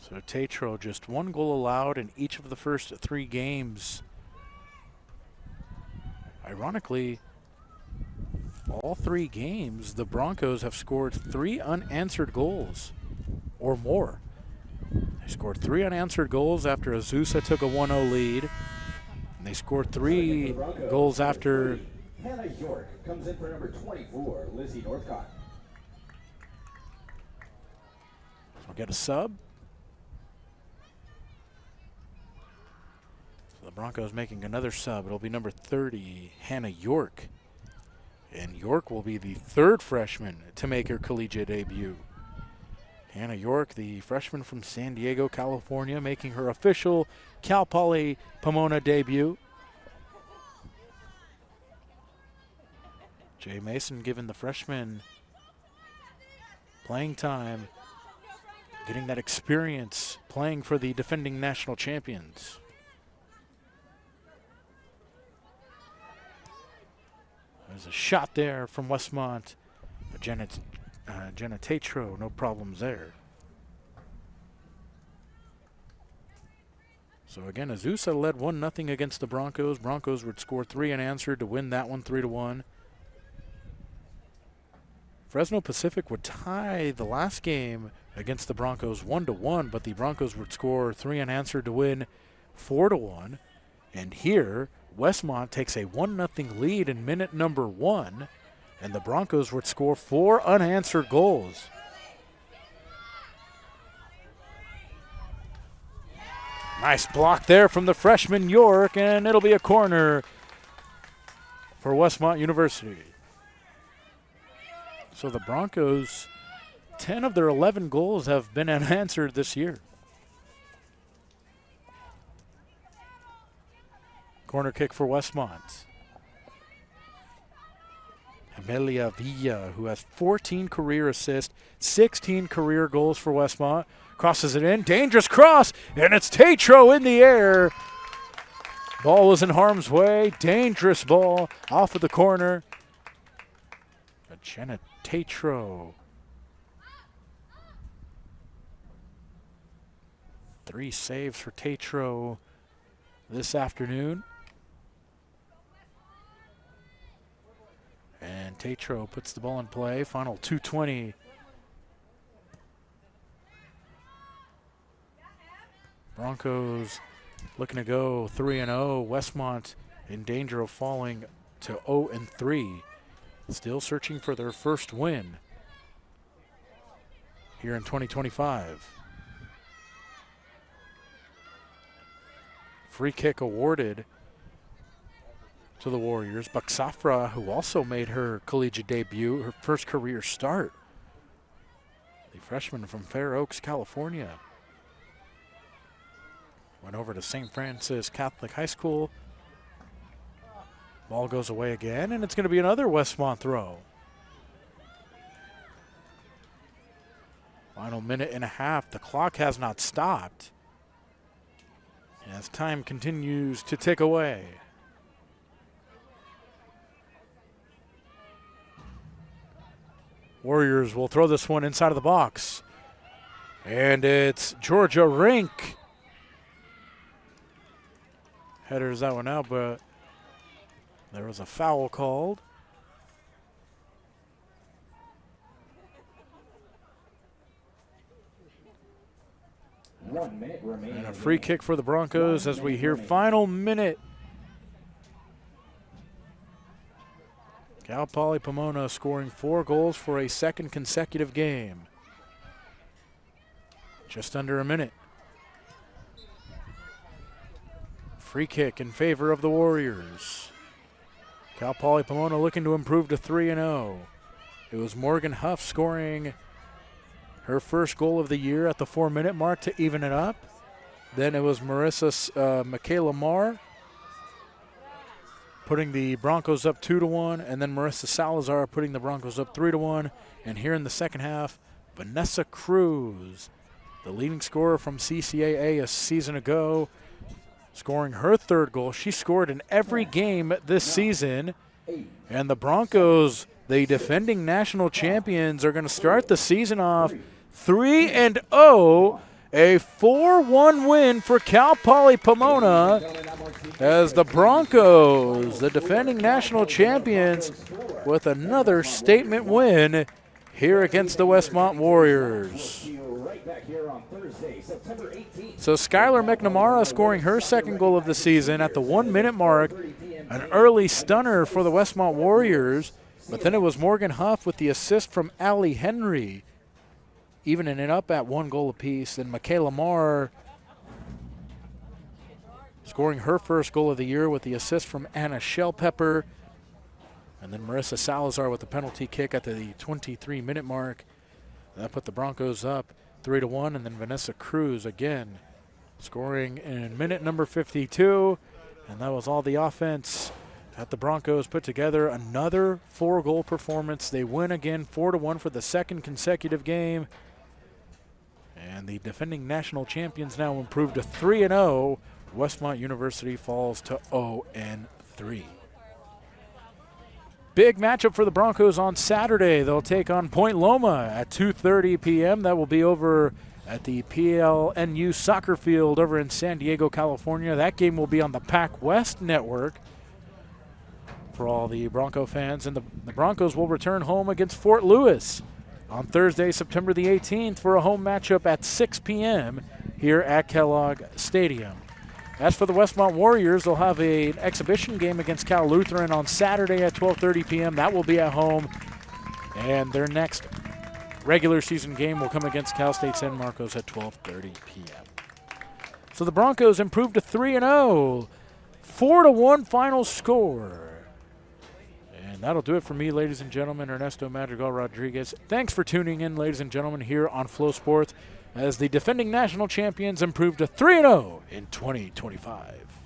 So Tatro, just one goal allowed in each of the first 3 games. Ironically, all 3 games, the Broncos have scored 3 unanswered goals or more. They scored 3 unanswered goals after Azusa took a 1-0 lead. And they scored 3 goals after Hannah York comes in for number 24, Lizzie Northcott. We'll get a sub. So the Broncos making another sub. It'll be number 30, Hannah York. And York will be the 3rd freshman to make her collegiate debut. Hannah York, the freshman from San Diego, California, making her official Cal Poly Pomona debut. Jay Mason giving the freshman playing time, getting that experience playing for the defending national champions. There's a shot there from Westmont, but Jenna Tatro, no problems there. So again, Azusa led 1-0 against the Broncos. Broncos would score 3 unanswered to win that one 3-1. Fresno Pacific would tie the last game against the Broncos 1-1, but the Broncos would score 3 unanswered to win 4-1. And here, Westmont takes a 1-0 lead in minute number 1, and the Broncos would score 4 unanswered goals. Nice block there from the freshman York, and it'll be a corner for Westmont University. So the Broncos, 10 of their 11 goals have been unanswered this year. Corner kick for Westmont. Amelia Villa, who has 14 career assists, 16 career goals for Westmont, crosses it in. Dangerous cross, and it's Tatro in the air. Ball was in harm's way. Dangerous ball off of the corner. Jenna Tatro. 3 saves for Tatro this afternoon. And Tatro puts the ball in play. Final 2:20. Broncos looking to go 3-0. Westmont in danger of falling to 0-3. Still searching for their first win here in 2025. Free kick awarded to the Warriors. Baksafra, who also made her collegiate debut, her first career start. The freshman from Fair Oaks, California. Went over to St. Francis Catholic High School. Ball goes away again, and it's going to be another Westmont throw. Final minute and a half. The clock has not stopped as time continues to tick away. Warriors will throw this one inside of the box. And it's Georgia Rink. Headers that one out, but there was a foul called. And a free kick for the Broncos as we hear final minute Cal Poly Pomona scoring 4 goals for a second consecutive game. Just under a minute. Free kick in favor of the Warriors. Cal Poly Pomona looking to improve to 3-0. It was Morgan Huff scoring her first goal of the year at the 4-minute mark to even it up. Then it was Michaela Marr putting the Broncos up 2-1, and then Marissa Salazar putting the Broncos up 3-1. And here in the second half, Vanessa Cruz, the leading scorer from CCAA a season ago, scoring her 3rd goal. She scored in every game this season. And the Broncos, the defending national champions, are going to start the season off 3-0. A 4-1 win for Cal Poly Pomona as the Broncos, the defending national champions, with another statement win here against the Westmont Warriors. So Skylar McNamara scoring her 2nd goal of the season at the 1-minute mark. An early stunner for the Westmont Warriors, but then it was Morgan Huff with the assist from Allie Henry, evening it up at 1 goal apiece. And Michaela Marr scoring her first goal of the year with the assist from Anna Shellpepper. And then Marissa Salazar with the penalty kick at the 23-minute mark. That put the Broncos up 3-1. And then Vanessa Cruz again scoring in minute number 52. And that was all the offense that the Broncos put together. Another 4-goal performance. They win again 4-1 for the second consecutive game. And the defending national champions now improve to 3-0. Westmont University falls to 0-3. Big matchup for the Broncos on Saturday. They'll take on Point Loma at 2:30 p.m. That will be over at the PLNU soccer field over in San Diego, California. That game will be on the Pac West network for all the Bronco fans. And the Broncos will return home against Fort Lewis on Thursday, September the 18th for a home matchup at 6 p.m. here at Kellogg Stadium. As for the Westmont Warriors, they'll have an exhibition game against Cal Lutheran on Saturday at 12:30 p.m. That will be at home. And their next regular season game will come against Cal State San Marcos at 12:30 p.m. So the Broncos improved to 3-0. 4-1 final score. And that'll do it for me, ladies and gentlemen. Ernesto Madrigal Rodriguez. Thanks for tuning in, ladies and gentlemen, here on Flow Sports as the defending national champions improve to 3-0 in 2025.